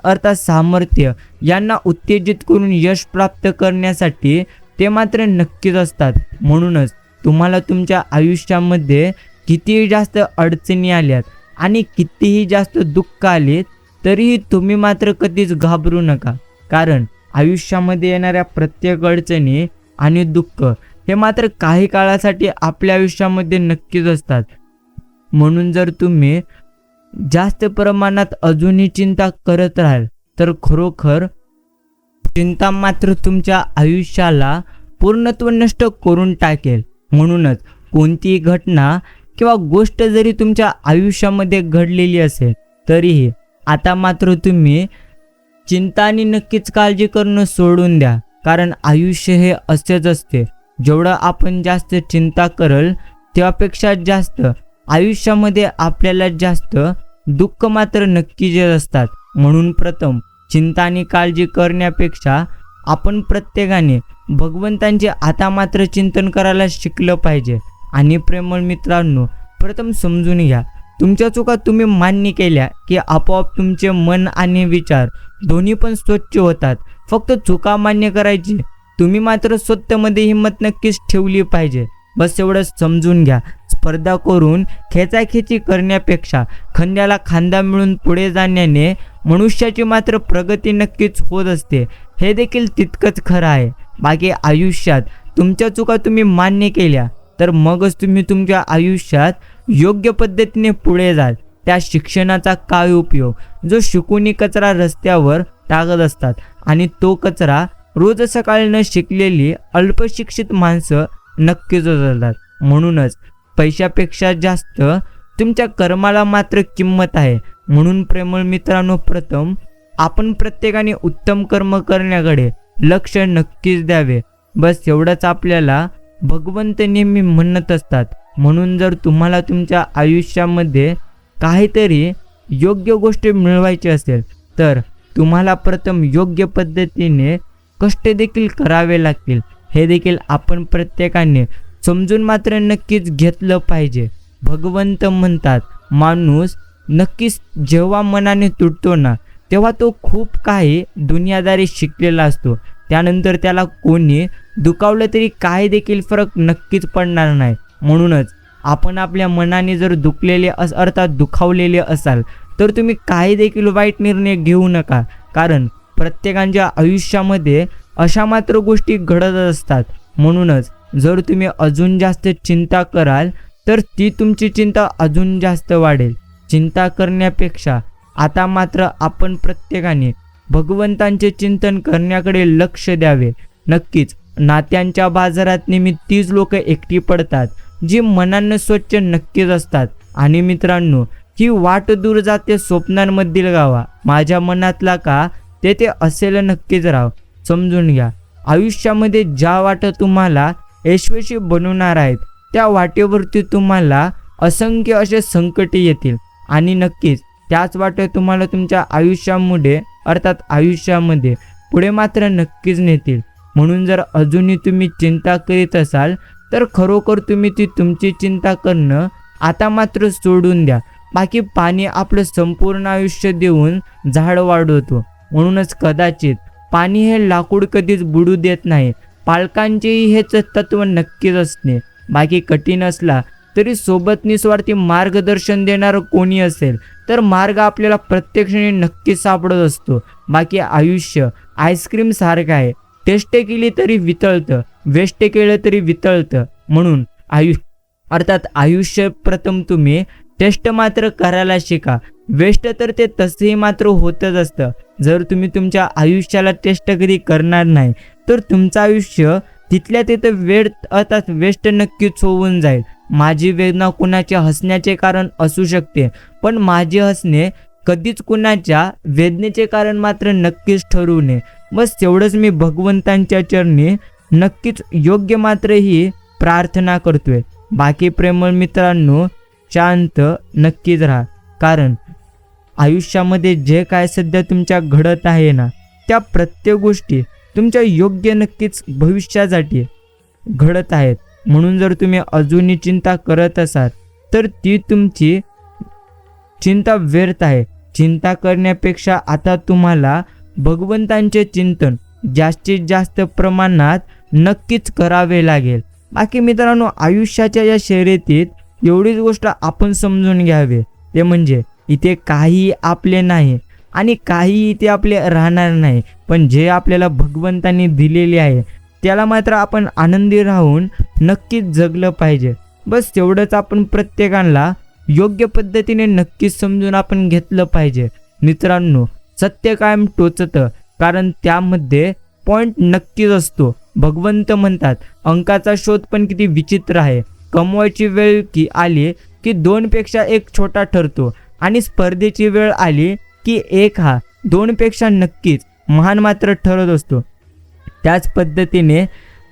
अर्थात सामर्थ्य यांना उत्तेजित करून यश प्राप्त करण्यासाठी ते मात्र नक्कीच असतात. म्हणूनच तुम्हाला तुमच्या आयुष्यामध्ये कितीही जास्त अडचणी आल्यात आणि कितीही जास्त दुःख आले तरीही तुम्ही मात्र कधीच घाबरू नका, कारण आयुष्यामध्ये येणाऱ्या प्रत्येक अडचणी आणि दुःख हे मात्र काही काळासाठी आपल्या आयुष्यामध्ये नक्कीच असतात. म्हणून जर तुम्ही जास्त प्रमाणात अजूनही चिंता करत राहाल तर खरोखर चिंता मात्र तुमच्या आयुष्याला पूर्णत्व नष्ट करून टाकेल. म्हणूनच कोणतीही घटना किंवा गोष्ट जरी तुमच्या आयुष्यामध्ये घडलेली असेल तरीही आता मात्र तुम्ही चिंता आणि नक्कीच काळजी करणं सोडून द्या, कारण आयुष्य हे असेच असते. जेवढं आपण जास्त चिंता करल त्यापेक्षा जास्त आयुष्यामध्ये आपल्याला जास्त दुःख मात्र नक्कीच येत असतात. म्हणून प्रथम चिंता आणि काळजी करण्यापेक्षा आपण प्रत्येकाने भगवंतांचे आता मात्र चिंतन करायला शिकलं पाहिजे. आणि प्रेमळ मित्रांनो, प्रथम समजून घ्या, तुमच्या चुका तुम्ही मान्य केल्या की आपोआप तुमचे मन आणि विचार दोन्ही पण स्वच्छ होतात. फक्त चुका मान्य करायची, तुम्ही मात्र स्वतःमध्ये हिंमत नक्कीच ठेवली पाहिजे. बस एवढं समजून घ्या. स्पर्धा करून खेचाखेची करण्यापेक्षा खांद्याला खांदा मिळून पुढे जाण्याने मनुष्याची मात्र प्रगती नक्कीच होत असते, हे देखील तितकंच खरं आहे. बाकी आयुष्यात तुमच्या चुका तुम्ही मान्य केल्या तर मगच तुम्ही तुमच्या आयुष्यात योग्य पद्धतीने पुढे जाल. त्या शिक्षणाचा काय उपयोग जो शिकूनी कचरा रस्त्यावर टाकत असतात, आणि तो कचरा रोज सकाळी न शिकलेली अल्पशिक्षित माणसं नक्कीच उचलतात. म्हणूनच पैशापेक्षा जास्त तुमच्या कर्माला मात्र किंमत आहे. म्हणून प्रेमळ मित्रांनो, प्रथम आपण प्रत्येकाने उत्तम कर्म करण्याकडे लक्ष नक्कीच द्यावे. बस एवढंच आपल्याला भगवंत नेहमी म्हणत असतात. म्हणून जर तुम्हाला तुमच्या आयुष्यामध्ये काहीतरी योग्य गोष्टी मिळवायची असेल तर तुम्हाला प्रथम योग्य पद्धतीने कष्ट देखील करावे लागतील. हे देखील आपण प्रत्येकाने समजून मात्र नक्कीच घेतलं पाहिजे. भगवंत म्हणतात, माणूस नक्कीच जेव्हा मनाने तुटतो ना, तेव्हा तो खूप काही दुनियादारी शिकलेला असतो. त्यानंतर त्याला कोणी दुखावलं तरी काही देखील फरक नक्कीच पडणार नाही. म्हणूनच आपण आपल्या मनाने जर दुखलेले अर्थात दुखावलेले असाल तर तुम्ही काही देखील वाईट निर्णय घेऊ नका, कारण प्रत्येकाच्या आयुष्यामध्ये अशा मात्र गोष्टी घडत असतात. म्हणूनच जर तुम्ही अजून जास्त चिंता कराल तर ती तुमची चिंता अजून जास्त वाढेल. चिंता करण्यापेक्षा आता मात्र आपण प्रत्येकाने भगवंतांचे चिंतन करण्याकडे लक्ष द्यावे. नक्कीच नात्यांच्या बाजारात नेहमी तीच लोक एकटी पडतात जी मनानं स्वच्छ नक्कीच असतात. आणि मित्रांनो, ही वाट दूर जाते स्वप्नांमधील गावा, माझ्या मनातला का तेथे असेल नक्कीच राव. समजून घ्या, आयुष्यामध्ये ज्या वाटा तुम्हाला यशस्वी बनवणार आहेत त्या वाटेवरती तुम्हाला असंख्य असे संकटे येतील, आणि नक्कीच त्याच वाटे तुम्हाला तुमच्या आयुष्यामध्ये पुढे मात्र नक्कीच नेतील. म्हणून जर अजूनही तुम्ही चिंता करीत असाल तर खरोखर तुम्ही ती तुमची चिंता करणं आता मात्र सोडून द्या. बाकी पाणी आपलं संपूर्ण आयुष्य देऊन झाड वाढवतो. म्हणूनच कदाचित पाणी हे लाकूड कधीच बुडू देत नाही. पालकांचेही हेच तत्व नक्कीच असणे. बाकी कठीण असला तरी सोबत निस्वार्थी मार्गदर्शन देणारं कोणी असेल तर मार्ग आपल्याला प्रत्यक्षाने नक्कीच सापडत असतो. बाकी आयुष्य आईस्क्रीम सारखं आहे, टेस्ट केली तरी वितळतं, वेस्ट केलं तरी वितळतं. म्हणून आयुष्य प्रथम तुम्ही टेस्ट मात्र करायला शिका. वेस्ट तर ते तसंही मात्र होतच असतं. जर तुम्ही तुमच्या आयुष्याला टेस्ट कधी करणार नाही तर तुमचं आयुष्य तिथल्या तिथं वेस्ट नक्कीच होऊन जाईल. माझी वेदना कुणाचे हसण्याचे कारण असू शकते, पण माझे हसणे कधीच कुणाच्या वेदनेचे कारण मात्र नक्कीच ठरवू नये. बस तेवढंच मी भगवंतांच्या चरणी नक्कीच योग्य मात्र ही प्रार्थना करतोय. बाकी प्रेमळ मित्रांनो, शांत नक्कीच राहा, कारण आयुष्यामध्ये जे काय सध्या तुमच्या घडत आहे ना, त्या प्रत्येक गोष्टी तुमच्या योग्य नक्कीच भविष्यासाठी घडत आहेत. म्हणून जर तुम्ही अजूनही चिंता करत असाल तर ती तुमची चिंता व्यर्थ आहे. चिंता करण्यापेक्षा आता तुम्हाला भगवंतांचे चिंतन जास्तीत जास्त प्रमाणात नक्कीच करावे लागेल. बाकी मित्रांनो, आयुष्याच्या या शर्यतीत एवढीच गोष्ट आपण समजून घ्यावे, ते म्हणजे इथे काही आपले नाही आणि काही इथे आपले राहणार नाही. पण जे आपल्याला भगवंतांनी दिलेले आहे त्याला मात्र आपण आनंदी राहून नक्कीच जगलं पाहिजे. बस तेवढंच आपण प्रत्येकाला योग्य पद्धतीने नक्कीच समजून आपण घेतलं पाहिजे. मित्रांनो, सत्य कायम टोचतं, कारण त्यामध्ये पॉइंट नक्कीच असतो. भगवंत म्हणतात, अंकाचा शोध पण किती विचित्र आहे. कमवायची वेळ की आली की 2 पेक्षा 1 छोटा ठरतो आणि स्पर्धेची वेळ आली की 1 हा 2 पेक्षा नक्कीच महान मात्र ठरत असतो. त्याच पद्धतीने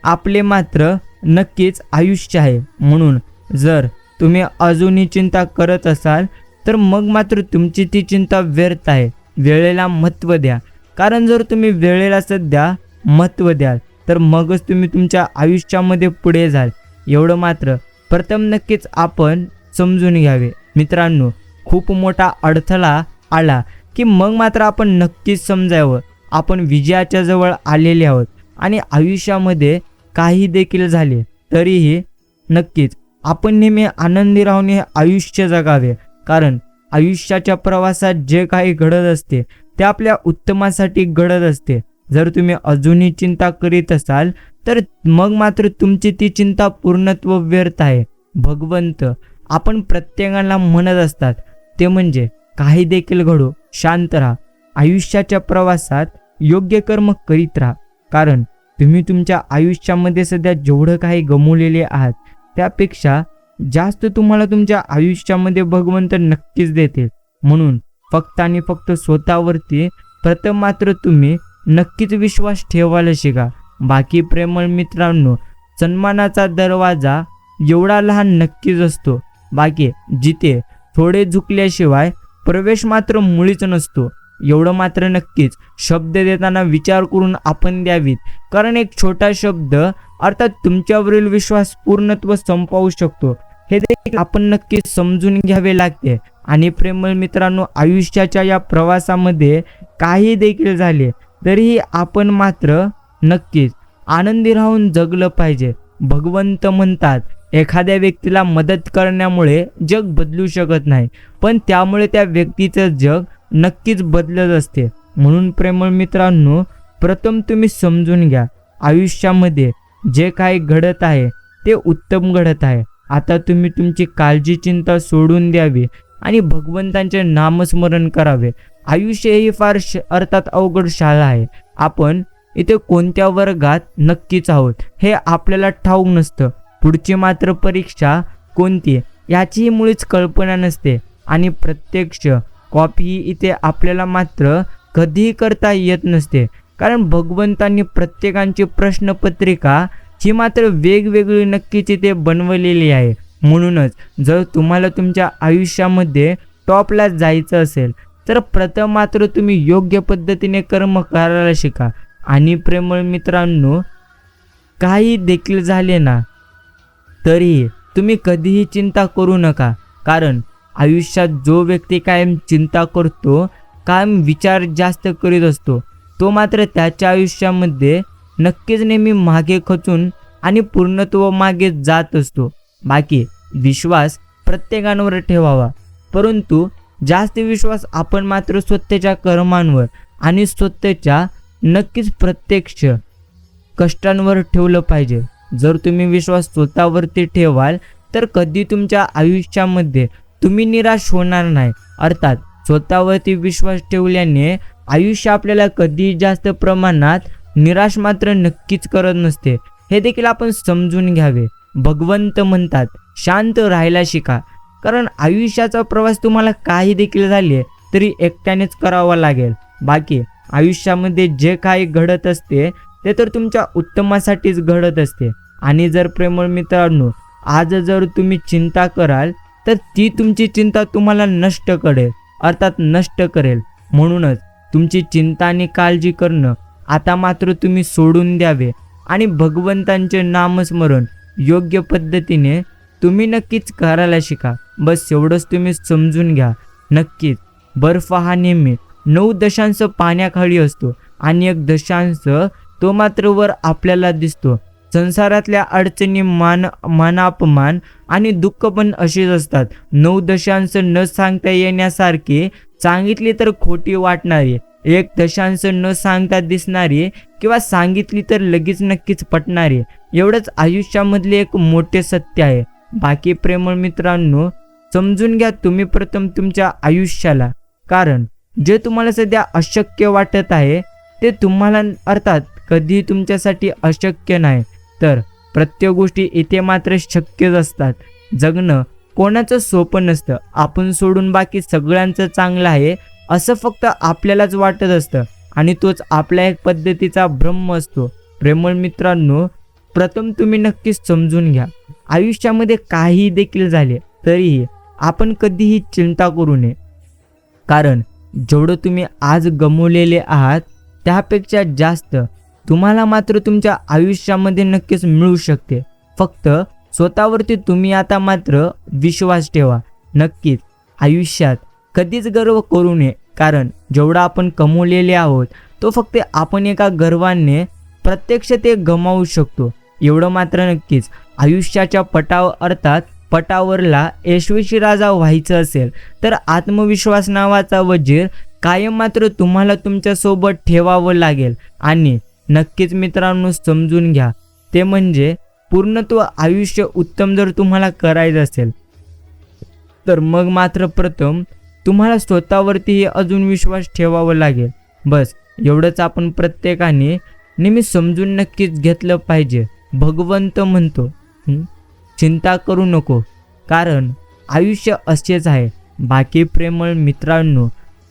आपले मात्र नक्कीच आयुष्य आहे. म्हणून जर तुम्ही अजूनही चिंता करत असाल तर मग मात्र तुमची ती चिंता व्यर्थ आहे. वेळेला महत्त्व द्या, कारण जर तुम्ही वेळेला सध्या महत्त्व द्याल तर मगच तुम्ही तुमच्या आयुष्यामध्ये पुढे जाल. एवढं मात्र प्रथम नक्कीच आपण समजून घ्यावे. मित्रांनो, खूप मोठा अडथळा आला की मग मात्र आपण नक्कीच समजावं आपण विजयाच्या जवळ आलेले आहोत. आणि आयुष्यामध्ये काही देखील झाले तरीही नक्कीच आपण नेहमी आनंदी राहून हे आयुष्य जगावे, कारण आयुष्याच्या प्रवासात जे काही घडत असते ते आपल्या उत्तमासाठी घडत असते. जर तुम्ही अजूनही चिंता करीत असाल तर मग मात्र तुमची ती चिंता पूर्णत्व व्यर्थ आहे. भगवंत आपण प्रत्येकाला म्हणत असतात ते म्हणजे काही देखील घडो, शांत राहा. आयुष्याच्या प्रवासात योग्य कर्म करीत राहा, कारण तुम्ही तुमच्या आयुष्यामध्ये सध्या जेवढं काही गमावलेले आहात त्यापेक्षा जास्त तुम्हाला तुमच्या आयुष्यामध्ये भगवंत नक्कीच देतील. म्हणून फक्त आणि फक्त स्वतःवरती प्रथम मात्र तुम्ही नक्कीच विश्वास ठेवायला शिका. बाकी प्रेमळ मित्रांनो, सन्मानाचा दरवाजा एवढा लहान नक्कीच असतो, बाकी जिथे थोडे झुकल्याशिवाय प्रवेश मात्र मुळीच नसतो. एवढं मात्र नक्कीच शब्द देताना विचार करून आपण द्यावीत, कारण एक छोटा शब्द अर्थात तुमच्यावरील विश्वास पूर्णत्व संपवू शकतो. हे देखील आपण नक्कीच समजून घ्यावे लागते. आणि प्रेमळ मित्रांनो, आयुष्याच्या या प्रवासामध्ये काही देखील झाले तरीही आपण मात्र नक्कीच आनंदी राहून जगलं पाहिजे. भगवंत म्हणतात, एखाद्या व्यक्तीला मदत करण्यामुळे जग बदलू शकत नाही, पण त्यामुळे त्या व्यक्तीचं जग नक्कीच बदलत असते. म्हणून प्रेमळ मित्रांनो, प्रथम तुम्ही समजून घ्या आयुष्यामध्ये जे काही घडत आहे ते उत्तम घडत आहे. आता तुम्ही तुमची काळजी चिंता सोडून द्यावी आणि भगवंतांचे नामस्मरण करावे. आयुष्य ही फार अर्थात अवघड शाळा आहे. आपण इथे कोणत्या वर्गात नक्कीच आहोत हे आपल्याला ठाऊक नसतं. पुढची मात्र परीक्षा कोणती याचीही मुळीच कल्पना नसते आणि प्रत्यक्ष कॉपी इथे आपल्याला मात्र कधीही करता येत नसते, कारण भगवंतांनी प्रत्येकाची प्रश्नपत्रिका ही मात्र वेगवेगळी नक्कीच इथे बनवलेली आहे. म्हणूनच जर तुम्हाला तुमच्या आयुष्यामध्ये टॉपला जायचं असेल तर प्रथम मात्र तुम्ही योग्य पद्धतीने कर्म करायला शिका. आणि प्रेमळ मित्रांनो, काही देखील झाले ना तरी तुम्ही कधीही चिंता करू नका, कारण आयुष्यात जो व्यक्ती कायम चिंता करतो, कायम विचार जास्त करीत असतो, तो मात्र त्याच्या आयुष्यामध्ये नक्कीच नेहमी मागे खचून आणि पूर्णत्व मागे जात असतो. बाकी विश्वास प्रत्येकावर ठेवावा, परंतु जास्त विश्वास आपण मात्र स्वतःच्या कर्मांवर आणि स्वतःच्या नक्कीच प्रत्यक्ष कष्टांवर ठेवलं पाहिजे. जर तुम्ही विश्वास स्वतःवरती ठेवाल तर कधी तुमच्या आयुष्यामध्ये तुम्ही निराश होणार नाही. अर्थात स्वतःवरती विश्वास ठेवल्याने आयुष्य आपल्याला कधी जास्त प्रमाणात निराश मात्र नक्कीच करत नसते. हे देखील आपण समजून घ्यावे. भगवंत म्हणतात, शांत राहायला शिका, कारण आयुष्याचा प्रवास तुम्हाला काही देखील झाले तरी एकट्यानेच करावा लागेल. बाकी आयुष्यामध्ये जे काही घडत असते ते तर तुमच्या उत्तमासाठीच घडत असते. आणि जर प्रेमळ मित्रांनो, आज जर तुम्ही चिंता कराल तर ती तुमची चिंता तुम्हाला नष्ट करेल, अर्थात नष्ट करेल. म्हणूनच तुमची चिंता आणि काळजी करणं आता मात्र तुम्ही सोडून द्यावे आणि भगवंतांचे नामस्मरण योग्य पद्धतीने तुम्ही नक्कीच करायला शिका. बस एवढंच तुम्ही समजून घ्या. नक्कीच बर्फ हा नेहमी 9 दशांश पाण्याखाली असतो आणि 1 दशांश तो मात्र वर आपल्याला दिसतो. संसारातल्या अडचणी, मानापमान आणि दुःख पण अशीच असतात. 9 दशांश न सांगता येण्यासारखी, सांगितली तर खोटी वाटणारी, 1 दशांश न सांगता दिसणारी किंवा सांगितली तर लगेच नक्कीच पटणारी, एवढंच आयुष्यामधले एक मोठे सत्य आहे. बाकी प्रेमळ मित्रांनो, समजून घ्या तुम्ही प्रथम तुमच्या आयुष्याला. कारण जे तुम्हाला सध्या अशक्य वाटत आहे ते तुम्हाला अर्थात कधी तुमच्यासाठी अशक्य नाही. तर प्रत्येक गोष्टी इथे मात्र शक्यच असतात. जगणं कोणाचं सोपं नसतं. आपण सोडून बाकी सगळ्यांचं चांगलं आहे असं फक्त आपल्यालाच वाटत असतं आणि तोच आपल्या एक पद्धतीचा भ्रम असतो. प्रेमळ मित्रांनो, प्रथम तुम्ही नक्कीच समजून घ्या, आयुष्यामध्ये काही देखील झाले तरीही आपण कधीही चिंता करू नये. कारण जेवढं तुम्ही आज गमावलेले आहात त्यापेक्षा जास्त तुम्हाला मात्र तुमच्या आयुष्यामध्ये नक्कीच मिळू शकते. फक्त स्वतःवरती तुम्ही आता मात्र विश्वास ठेवा. नक्कीच आयुष्यात कधीच गर्व करू नये. कारण जेवढं आपण कमवलेले आहोत तो फक्त आपण एका गर्वाने प्रत्यक्ष ते गमावू शकतो. एवढं मात्र नक्कीच, आयुष्याच्या पटावरला यशस्वी राजा व्हायचं असेल तर आत्मविश्वास नावाचा वजीर कायम मात्र तुम्हाला तुमच्यासोबत ठेवावं लागेल. आणि नक्कीच मित्रांनो समजून घ्या, ते म्हणजे पूर्णत्व आयुष्य उत्तम जर तुम्हाला करायचं असेल तर मग मात्र प्रथम तुम्हाला स्वतःवरतीही अजून विश्वास ठेवावा लागेल. बस एवढंच आपण प्रत्येकाने नेहमी समजून नक्कीच घेतलं पाहिजे. भगवंत म्हणतो चिंता करू नको, कारण आयुष्य असेच आहे. बाकी प्रेमळ मित्रांनो,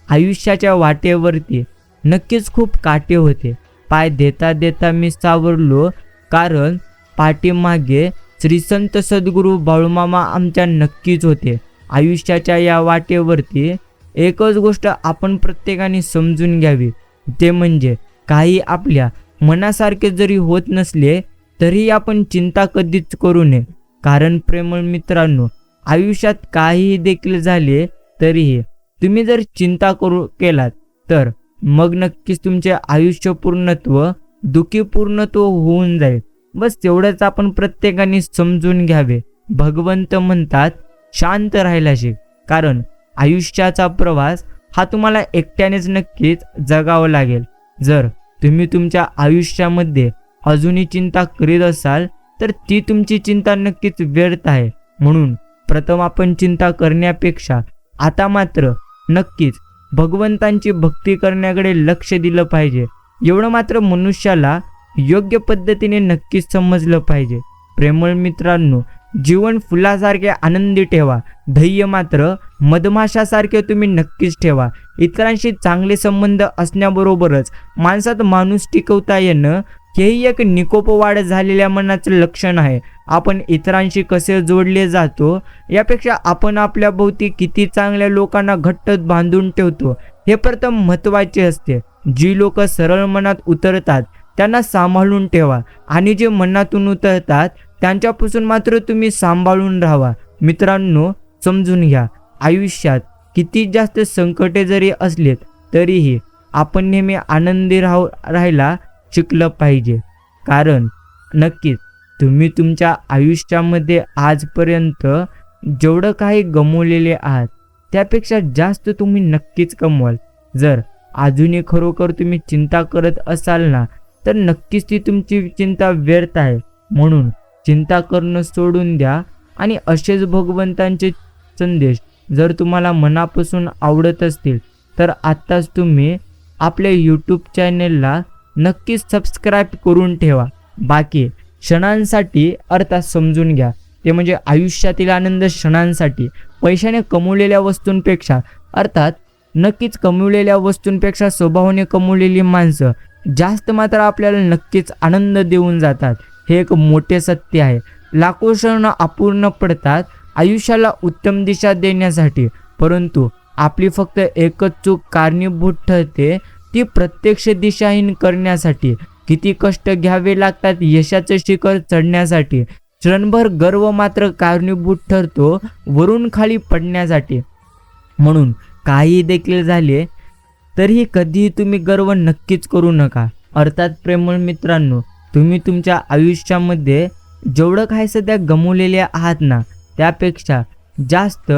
आयुष्याच्या वाटेवरती नक्कीच खूप काटे होते. पाय देता देता मी सावरलो, कारण पाठीमागे श्री संत सद्गुरू बाळूमामा आमच्या नक्कीच होते. आयुष्याच्या या वाटेवरती एकच गोष्ट आपण प्रत्येकाने समजून घ्यावी, ते म्हणजे काही आपल्या मनासारखे जरी होत नसले तरी आपण चिंता कधीच करू नये. कारण प्रेमळ मित्रांनो, आयुष्यात काहीही देखील झाले तरीही तुम्ही जर चिंता केलात तर मग नक्कीच तुमचे आयुष्य पूर्णत्व दुःखी पूर्णत्व होऊन जाईल. बस तेवढंच आपण प्रत्येकाने समजून घ्यावे. भगवंत म्हणतात शांत राहायला शिक, कारण आयुष्याचा प्रवास हा तुम्हाला एकट्यानेच नक्कीच जगावा लागेल. जर तुम्ही तुमच्या आयुष्यामध्ये अजूनही चिंता करीत असाल तर ती तुमची चिंता नक्कीच व्यर्थ आहे. म्हणून प्रथम आपण चिंता करण्यापेक्षा आता मात्र नक्कीच भगवंतांची भक्ती करण्याकडे लक्ष दिलं पाहिजे. एवढं मात्र मनुष्याला योग्य पद्धतीने नक्कीच समजलं पाहिजे. प्रेमळ मित्रांनो, जीवन फुलासारखे आनंदी ठेवा, धैर्य मात्र मधमाशासारखे तुम्ही नक्कीच ठेवा. इतरांशी चांगले संबंध असण्याबरोबरच माणसात माणूस टिकवता येणं हेही एक निकोपवाढ झालेल्या मनाचं लक्षण आहे. आपण इतरांशी कसे जोडले जातो यापेक्षा आपण आपल्या भोवती किती चांगल्या लोकांना घट्ट बांधून ठेवतो हे प्रथम महत्त्वाचे असते. जी लोक सरळ मनात उतरतात त्यांना सांभाळून ठेवा आणि जे मनातून उतरतात त्यांच्यापासून मात्र तुम्ही सांभाळून राहावा. मित्रांनो समजून घ्या, आयुष्यात किती जास्त संकटे जरी असलेत तरीही आपण नेहमी आनंदी राहायला शिकलं पाहिजे. कारण नक्कीच तुम्ही तुमच्या आयुष्यामध्ये आजपर्यंत जेवढं काही गमावलेले आहात त्यापेक्षा जास्त तुम्ही नक्कीच कमवाल. जर अजूनही खरोखर तुम्ही चिंता करत असाल ना तर नक्कीच ती तुमची चिंता व्यर्थ आहे. म्हणून चिंता करणं सोडून द्या आणि असेच भगवंतांचे संदेश जर तुम्हाला मनापासून आवडत असतील तर आत्ताच तुम्ही आपल्या यूट्यूब चॅनेलला नक्कीच सबस्क्राईब करून ठेवा. बाकी क्षणांसाठी अर्थात समजून घ्या, ते म्हणजे आयुष्यातील आनंद क्षणांसाठी पैशाने कमवलेल्या वस्तूंपेक्षा अर्थात नक्कीच कमवलेल्या वस्तूंपेक्षा स्वभावाने कमवलेली माणसं जास्त मात्र आपल्याला नक्कीच आनंद देऊन जातात. हे एक मोठे सत्य आहे. लाखो क्षण अपूर्ण पडतात आयुष्याला उत्तम दिशा देण्यासाठी, परंतु आपली फक्त एकच चूक कारणीभूत ठरते, ती प्रत्यक्ष दिशाहीन करण्यासाठी. किती कष्ट घ्यावे लागतात यशाचं शिखर चढण्यासाठी. क्षणभर गर्व मात्र कारणीभूत ठरतो वरून खाली पडण्यासाठी. म्हणून काही देखील झाले तरीही कधीही तुम्ही गर्व नक्कीच करू नका. अर्थात प्रेमळ मित्रांनो, तुम्ही तुमच्या आयुष्यामध्ये जेवढं काही सध्या गमावलेले आहात ना, त्यापेक्षा जास्त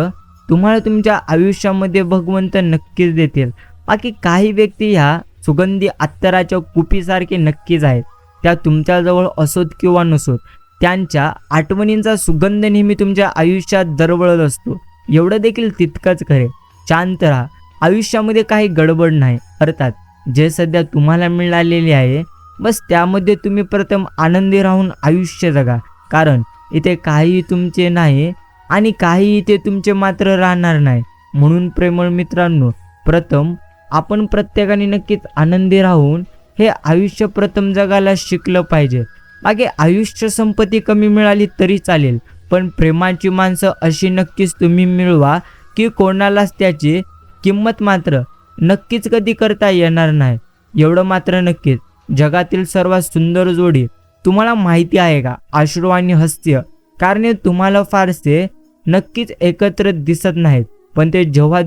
तुम्हाला तुमच्या आयुष्यामध्ये भगवंत नक्कीच देतील. बाकी काही व्यक्ती ह्या सुगंधी अत्तराच्या कुपीसारखे नक्कीच आहेत. त्या तुमच्याजवळ असोत किंवा नसोत, त्यांच्या आठवणींचा सुगंध नेहमी तुमच्या आयुष्यात दरवळत असतो. एवढं देखील तितकंच खरे. शांत राहा, आयुष्यामध्ये काही गडबड नाही. अर्थात जे सध्या तुम्हाला मिळालेले आहे बस त्यामध्ये तुम्ही प्रथम आनंदी राहून आयुष्य जगा. कारण इथे काही तुमचे नाही आणि काही इथे तुमचे मात्र राहणार नाही. म्हणून प्रेमळ मित्रांनो, प्रथम आपण प्रत्येकाने नक्कीच आनंदी राहून हे आयुष्य प्रथम जगायला शिकलं पाहिजे. बाकी आयुष्य संपत्ती कमी मिळाली तरी चालेल, पण प्रेमाची माणसं अशी नक्कीच तुम्ही मिळवा की कोणालाच त्याची किंमत मात्र नक्कीच कधी करता येणार नाही. एवढं मात्र नक्कीच, जगातील सर्वात सुंदर जोडी तुम्हाला माहिती आहे का? अश्रू आणि हास्य. कारण तुम्हाला फारसे नक्कीच एकत्र दिसत नाहीत, पण ते जेव्हा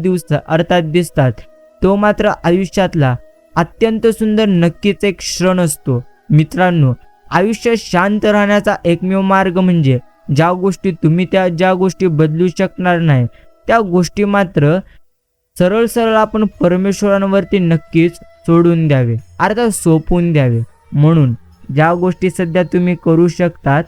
दिसतात तो मात्र आयुष्यातला अत्यंत सुंदर नक्कीच एक क्षण असतो. मित्रांनो, आयुष्य शांत राहण्याचा एकमेव मार्ग म्हणजे ज्या गोष्टी बदलू शकणार नाही त्या गोष्टी मात्र सरळ आपण परमेश्वरांवरती नक्कीच सोडून द्यावे, अर्थात सोपवून द्यावे. म्हणून ज्या गोष्टी सध्या तुम्ही करू शकतात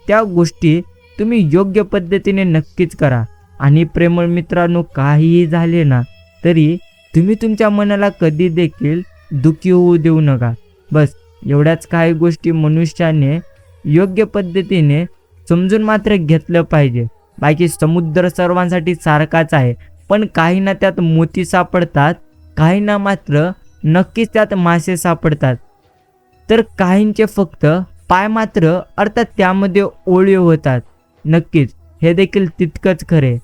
त्या गोष्टी तुम्ही योग्य पद्धतीने नक्कीच करा. आणि प्रेमळ मित्रांनो, काहीही झाले ना तरी तुम्ही तुमच्या मनाला कधी देखील दुःखी होऊ देऊ नका. बस एवढ्याच काही गोष्टी मनुष्याने योग्य पद्धतीने समजून मात्र घेतलं पाहिजे. बाकी समुद्र सर्वांसाठी सारखाच आहे, पण काही ना त्यात मोती सापडतात, काही ना मात्र नक्कीच त्यात मासे सापडतात, तर काहींचे फक्त पाय मात्र अर्थात त्यामध्ये ओळे होतात. नक्कीच हे देखील तितकंच खरे.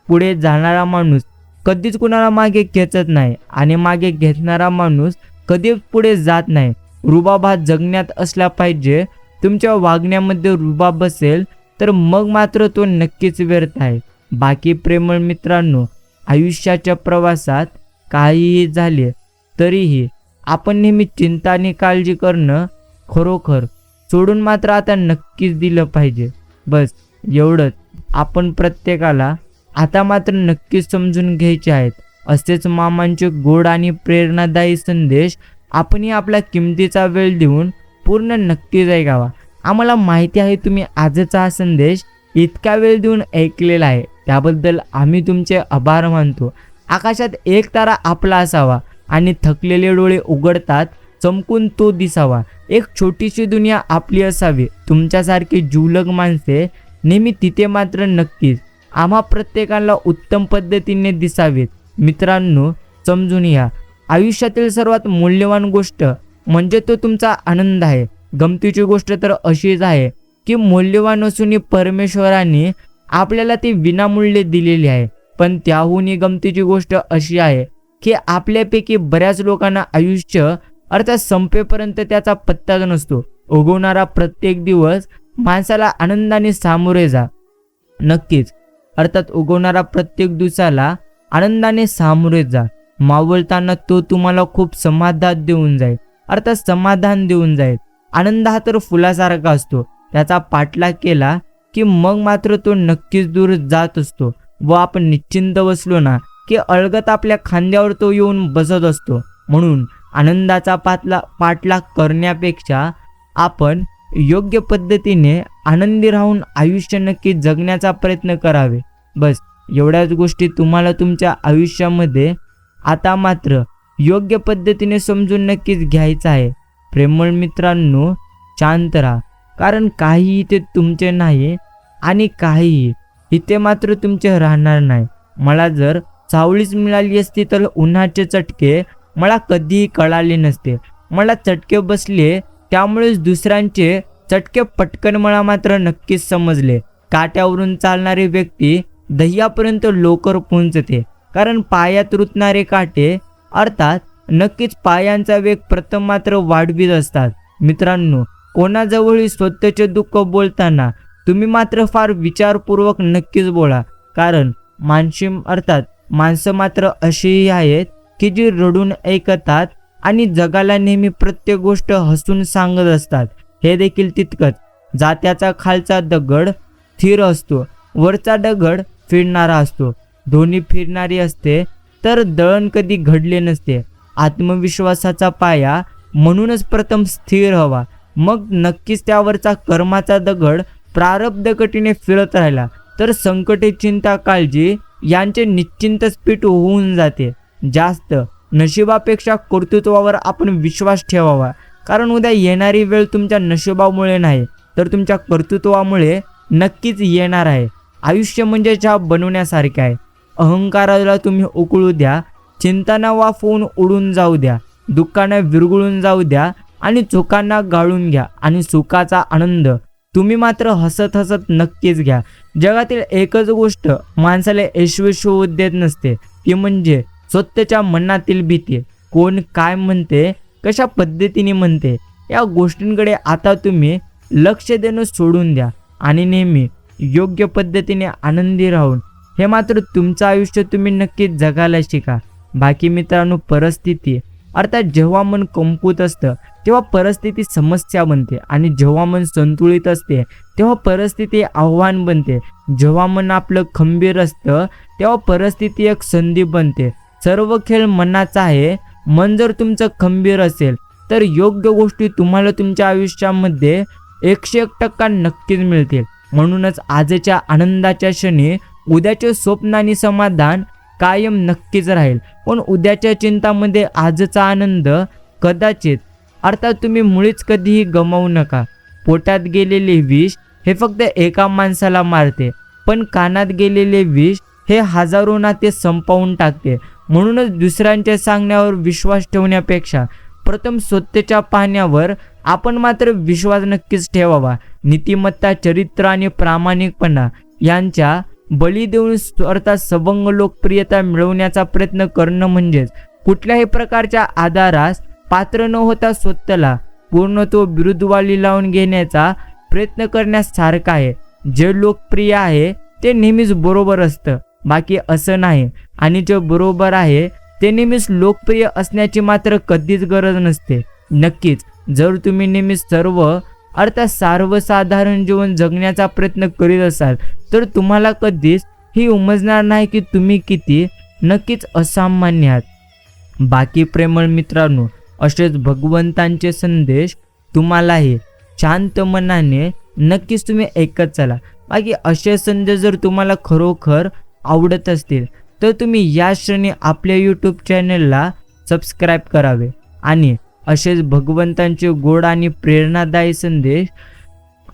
पुढे जाणारा माणूस कधीच कुणाला मागे खेचत नाही आणि मागे घेतणारा माणूस कधीच पुढे जात नाही. रुबाब हा जगण्यात असला पाहिजे. तुमच्या वागण्यामध्ये रुबाब असेल तर मग मात्र तो नक्कीच व्यर्थ आहे. बाकी प्रेमळ मित्रांनो, आयुष्याच्या प्रवासात काहीही झाले तरीही आपण नेहमी चिंता आणि काळजी करणं खरोखर सोडून मात्र आता नक्कीच दिलं पाहिजे. बस एवढंच. आपण प्रत्येकाला आता मात्र नक्कीच समजून घ्यायचे आहेत. असेच मामांचे गोड आणि प्रेरणादायी संदेश आपणही आपला किमतीचा वेळ देऊन पूर्ण नक्कीच ऐकावा. आम्हाला माहिती आहे तुम्ही आजचा हा संदेश इतका वेळ देऊन ऐकलेला आहे, त्याबद्दल आम्ही तुमचे आभार मानतो. आकाशात एक तारा आपला असावा आणि थकलेले डोळे उघडतात चमकून तो दिसावा. एक छोटीशी दुनिया आपली असावी. तुमच्यासारखी जिवलग माणसे नेहमी तिथे मात्र नक्कीच आम्हा प्रत्येकाला उत्तम पद्धतीने दिसावेत. मित्रांनो, समजून या, आयुष्यातील सर्वात मूल्यवान गोष्ट म्हणजे तो तुमचा आनंद आहे. गमतीची गोष्ट तर अशीच आहे की मूल्यवान असूनही परमेश्वराने आपल्याला ती विनामूल्य दिलेली आहे. पण त्याहूनही गमतीची गोष्ट अशी आहे की आपल्यापैकी बऱ्याच लोकांना आयुष्य अर्थात संपेपर्यंत त्याचा पत्ताच नसतो. उगवणारा प्रत्येक दिवस माणसाला आनंदाने सामोरे जा. नक्कीच, अर्थात उगवणारा प्रत्येक दिवसाला आनंदाने सामोरे जा. मावळताना तो तुम्हाला खूप समाधान देऊन जाईल. आनंद हा तर फुलासारखा असतो. त्याचा पाठलाग केला की मग मात्र तो नक्कीच दूर जात असतो व आपण निश्चिंत बसलो ना की अलगत आपल्या खांद्यावर तो येऊन बसत असतो. म्हणून आनंदाचा पाठलाग करण्यापेक्षा आपण योग्य पद्धतीने आनंदी राहून आयुष्य नक्की जगण्याचा प्रयत्न करावे. बस एवढ्याच गोष्टी तुम्हाला तुमच्या आयुष्यामध्ये आता मात्र योग्य पद्धतीने समजून नक्कीच घ्यायचं आहे. प्रेमळ मित्रांनो, शांत राहा, कारण काही इथे तुमचे नाही आणि काही इथे मात्र तुमचे राहणार नाही. मला जर सावळीच मिळाली असती तर उन्हाचे चटके मला कधीही कळाले नसते. मला चटके बसले त्यामुळेच दुसऱ्यांचे चटके पटकन मला मात्र नक्कीच समजले. काट्यावरून चालणारी व्यक्ती दह्यापर्यंत लवकर पोहोचते, कारण पायात रुतणारे काटे अर्थात नक्कीच पायांचा वेग प्रथम मात्र वाढवीत असतात. मित्रांनो, कोणाजवळही स्वतःचे दुःख बोलताना तुम्ही मात्र फार विचारपूर्वक नक्कीच बोला, कारण माणसं मात्र अशीही आहेत की जी रडून ऐकतात आणि जगाला नेहमी प्रत्येक गोष्ट हसून सांगत असतात. हे देखील तितकंच. जात्याचा खालचा दगड स्थिर असतो, वरचा दगड फिरणारा असतो. दोन्ही फिरणारी असते तर दळण कधी घडले नसते. आत्मविश्वासाचा पाया म्हणूनच प्रथम स्थिर हवा, मग नक्कीच त्यावरचा कर्माचा दगड प्रारब्ध कटीने फिरत राहिला तर संकटे, चिंता, काळजी यांचे निश्चिंतच पीठ होऊन जाते. जास्त नशिबापेक्षा कर्तृत्वावर आपण विश्वास ठेवावा, कारण उद्या येणारी वेळ तुमच्या नशिबामुळे नाही तर तुमच्या कर्तृत्वामुळे नक्कीच येणार आहे. आयुष्य म्हणजे चहा बनवण्यासारखे आहे. अहंकाराला तुम्ही उकळू द्या, चिंतांना वाफवून उडून जाऊ द्या, दुःखांना विरघळून जाऊ द्या आणि चुकांना गाळून घ्या आणि सुखाचा आनंद तुम्ही मात्र हसत हसत नक्कीच घ्या. जगातील एकच गोष्ट माणसाला यशस्वी होऊ देत नसते, ती म्हणजे स्वतःच्या मनातील भीती. कोण काय म्हणते, कशा पद्धतीने म्हणते, या गोष्टींकडे आता तुम्ही लक्ष देणं सोडून द्या आणि नेहमी योग्य पद्धतीने आनंदी राहून हे मात्र तुमचं आयुष्य तुम्ही नक्कीच जगायला शिका. बाकी मित्रांनो, परिस्थिती अर्थात जेव्हा मन कमकुवत असतं तेव्हा परिस्थिती समस्या बनते, आणि जेव्हा मन संतुलित असते तेव्हा परिस्थिती आव्हान बनते. जेव्हा मन आपलं खंबीर असतं तेव्हा परिस्थिती एक संधी बनते. सर्व खेळ मनाचा आहे. मन जर तुमचं खंबीर असेल तर योग्य गोष्टी तुम्हाला तुमच्या आयुष्यामध्ये 101% नक्कीच मिळतील. म्हणूनच आजच्या आनंदाच्या क्षणी उद्याचे स्वप्न आणि समाधान कायम नक्कीच राहील, पण उद्याच्या चिंतामध्ये आजचा आनंद कदाचित अर्थात तुम्ही मुळीच कधीही गमावू नका. पोटात गेलेले विष हे फक्त एका माणसाला मारते, पण कानात गेलेले विष हे हजारो नाते संपवून टाकते. म्हणूनच दुसऱ्यांच्या सांगण्यावर विश्वास ठेवण्यापेक्षा प्रथम स्वतःच्या पाहण्यावर आपण मात्र विश्वास नक्कीच ठेवावा. नीतिमत्ता, चरित्र आणि प्रामाणिकपणा यांच्या बळी देऊन अर्थात सबंग लोकप्रियता मिळवण्याचा प्रयत्न करणं म्हणजेच कुठल्याही प्रकारच्या आधारास पात्र न होता स्वतःला पूर्णत्व बिरुदवाली लावून घेण्याचा प्रयत्न करण्यासारखा आहे. जे लोकप्रिय आहे ते नेहमीच बरोबर असतं, बाकी असं नाही. आणि जे बरोबर आहे ते नेहमीच लोकप्रिय असण्याची मात्र कधीच गरज नसते. नक्कीच जर तुम्ही नेहमी अर्थात सर्वसाधारण जीवन जगण्याचा प्रयत्न करीत असाल तर तुम्हाला कधीच ही उमजणार नाही की तुम्ही किती नक्कीच असामान्य आहात. बाकी प्रेमळ मित्रांनो, असेच भगवंतांचे संदेश तुम्हालाही शांत मनाने नक्कीच तुम्ही ऐकत चला. बाकी असे संदेश जर तुम्हाला खरोखर आवडत असतील तर तुम्ही या क्षणी आपल्या यूट्यूब चॅनलला सबस्क्राईब करावे आणि असेच भगवंतांचे गोड आणि प्रेरणादायी संदेश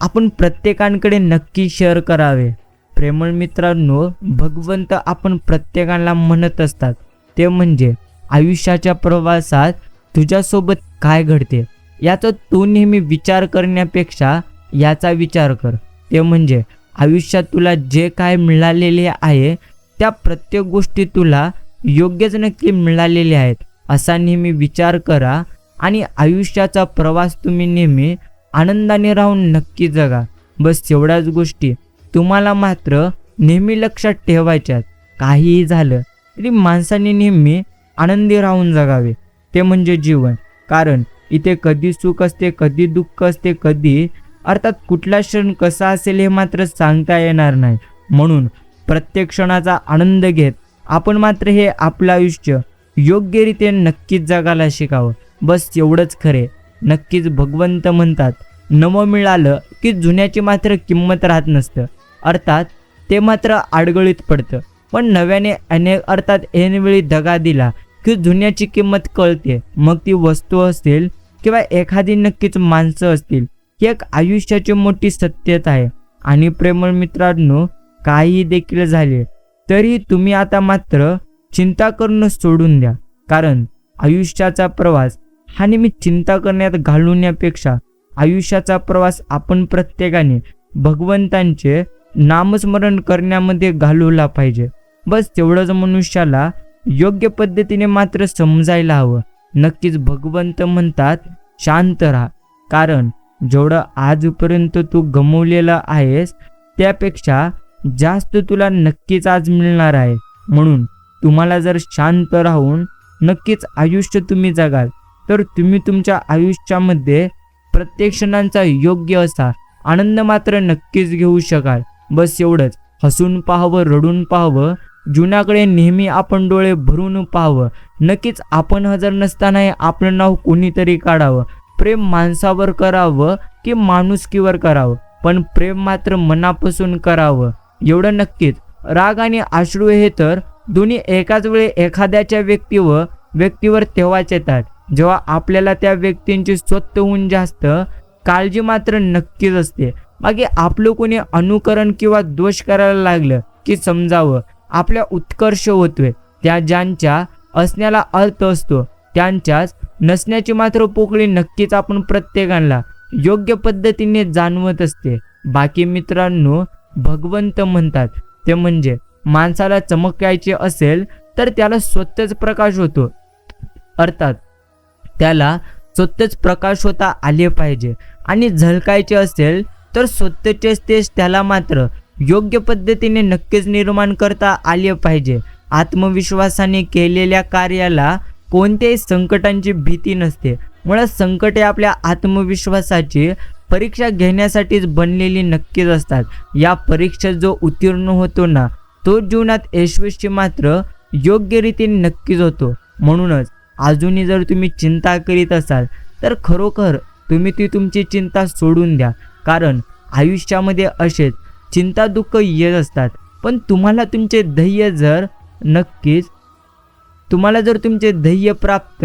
आपण प्रत्येकांकडे नक्की शेअर करावे. प्रेमळ मित्रांनो, भगवंत आपण प्रत्येकाला म्हणत असतात ते म्हणजे आयुष्याच्या प्रवासात तुझ्यासोबत काय घडते याचा तू नेहमी विचार करण्यापेक्षा याचा विचार कर. ते म्हणजे आयुष्यात तुला जे काय मिळालेले आहे त्या प्रत्येक गोष्टी तुला योग्यच नक्की मिळालेल्या आहेत असा नेहमी विचार करा आणि आयुष्याचा प्रवास तुम्ही नेहमी आनंदाने राहून नक्की जगा. बस एवढ्याच गोष्टी तुम्हाला मात्र नेहमी लक्षात ठेवायच्यात. काहीही झालं तरी माणसाने नेहमी आनंदी राहून जगावे, ते म्हणजे जीवन. कारण इथे कधी सुख असते, कधी दुःख असते, कधी अर्थात कुठला क्षण कसा असेल हे मात्र सांगता येणार नाही. म्हणून प्रत्येक क्षणाचा आनंद घेत आपण मात्र हे आपलं आयुष्य योग्यरीत्या नक्कीच जगायला शिकावं. बस एवढंच खरे. नक्कीच भगवंत म्हणतात, नवं मिळालं की जुन्याची मात्र किंमत राहत नसतं, अर्थात ते मात्र आडगळीत पडतं. पण नव्याने अनेक अर्थात ऐनवेळी दगा दिला की जुन्याची किंमत कळते. मग ती वस्तू असेल किंवा एखादी नक्कीच माणसं असतील. ही एक आयुष्याची मोठी सत्यता आहे. आणि प्रेमळ मित्रांनो, काही देखील झाले तरी तुम्ही आता मात्र चिंता करणं सोडून द्या, कारण आयुष्याचा प्रवास हा नेहमी चिंता करण्यात घालवण्यापेक्षा आयुष्याचा प्रवास आपण प्रत्येकाने भगवंतांचे नामस्मरण करण्यामध्ये घालवला पाहिजे. बस तेवढंच मनुष्याला योग्य पद्धतीने मात्र समजायला हवं. नक्कीच भगवंत म्हणतात शांत राहा, कारण जेवढं आजपर्यंत तू गमावलेलं आहेस त्यापेक्षा जास्त तुला नक्कीच आज मिळणार आहे. म्हणून तुम्हाला जर शांत राहून नक्कीच आयुष्य तुम्ही जगाल तर तुम्ही तुमच्या आयुष्यामध्ये प्रत्येक क्षणांचा योग्य असा आनंद मात्र नक्कीच घेऊ शकाल. बस एवढंच. हसून पाहावं, रडून पाहावं, जुन्याकडे नेहमी आपण डोळे भरून पाहावं. नक्कीच आपण हजर नसतानाही आपलं नाव कोणीतरी काढावं. प्रेम माणसावर करावं की माणुसकीवर करावं, पण प्रेम मात्र मनापासून करावं, एवढं नक्कीच. राग आणि अश्रू हे तर दोन्ही एकाच वेळी एखाद्याच्या व्यक्तीवर तेव्हाच येतात जेव्हा आपल्याला त्या व्यक्तींची स्वतःहून जास्त काळजी मात्र नक्कीच असते. बाकी आपलं कोणी अनुकरण किंवा दोष करायला लागलं की समजावं आपल्या उत्कर्ष होतोय. त्या ज्यांच्या असण्याला अर्थ असतो त्यांच्याच नसण्याची मात्र पोकळी नक्कीच आपण प्रत्येकाला योग्य पद्धतीने जाणवत असते. बाकी मित्रांनो, भगवंत म्हणतात ते म्हणजे माणसाला चमकायचे असेल तर त्याला स्वतःच प्रकाश होतो, अर्थात त्याला स्वतःच प्रकाश होता आले पाहिजे. आणि झळकायचे असेल तर स्वतःचेच तेच त्याला मात्र योग्य पद्धतीने नक्कीच निर्माण करता आले पाहिजे. आत्मविश्वासाने केलेल्या कार्याला कोणत्याही संकटांची भीती नसते. मुळात संकटे आपल्या आत्मविश्वासाची परीक्षा घेण्यासाठीच बनलेली नक्कीच असतात. या परीक्षेत जो उत्तीर्ण होतो ना तो जीवनात यशस्वी मात्र योग्य रीतीने नक्कीच होतो. म्हणूनच अजूनही जर तुम्ही चिंता करीत असाल तर खरोखर तुम्ही ती तुमची चिंता सोडून द्या, कारण आयुष्यामध्ये असेच चिंता दुःख येत असतात. पण तुम्हाला तुमचे ध्येय जर तुमचे ध्येय प्राप्त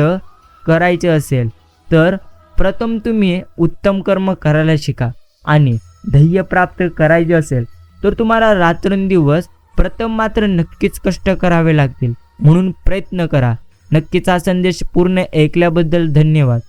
करायचे असेल तर प्रथम तुम्ही उत्तम कर्म करायला शिका. आणि ध्येय प्राप्त करायचे असेल तर तुम्हाला रात्रंदिवस प्रथम मात्र नक्कीच कष्ट करावे लागतील. म्हणून प्रयत्न करा. नक्कीच हा संदेश पूर्ण ऐकल्याबद्दल धन्यवाद.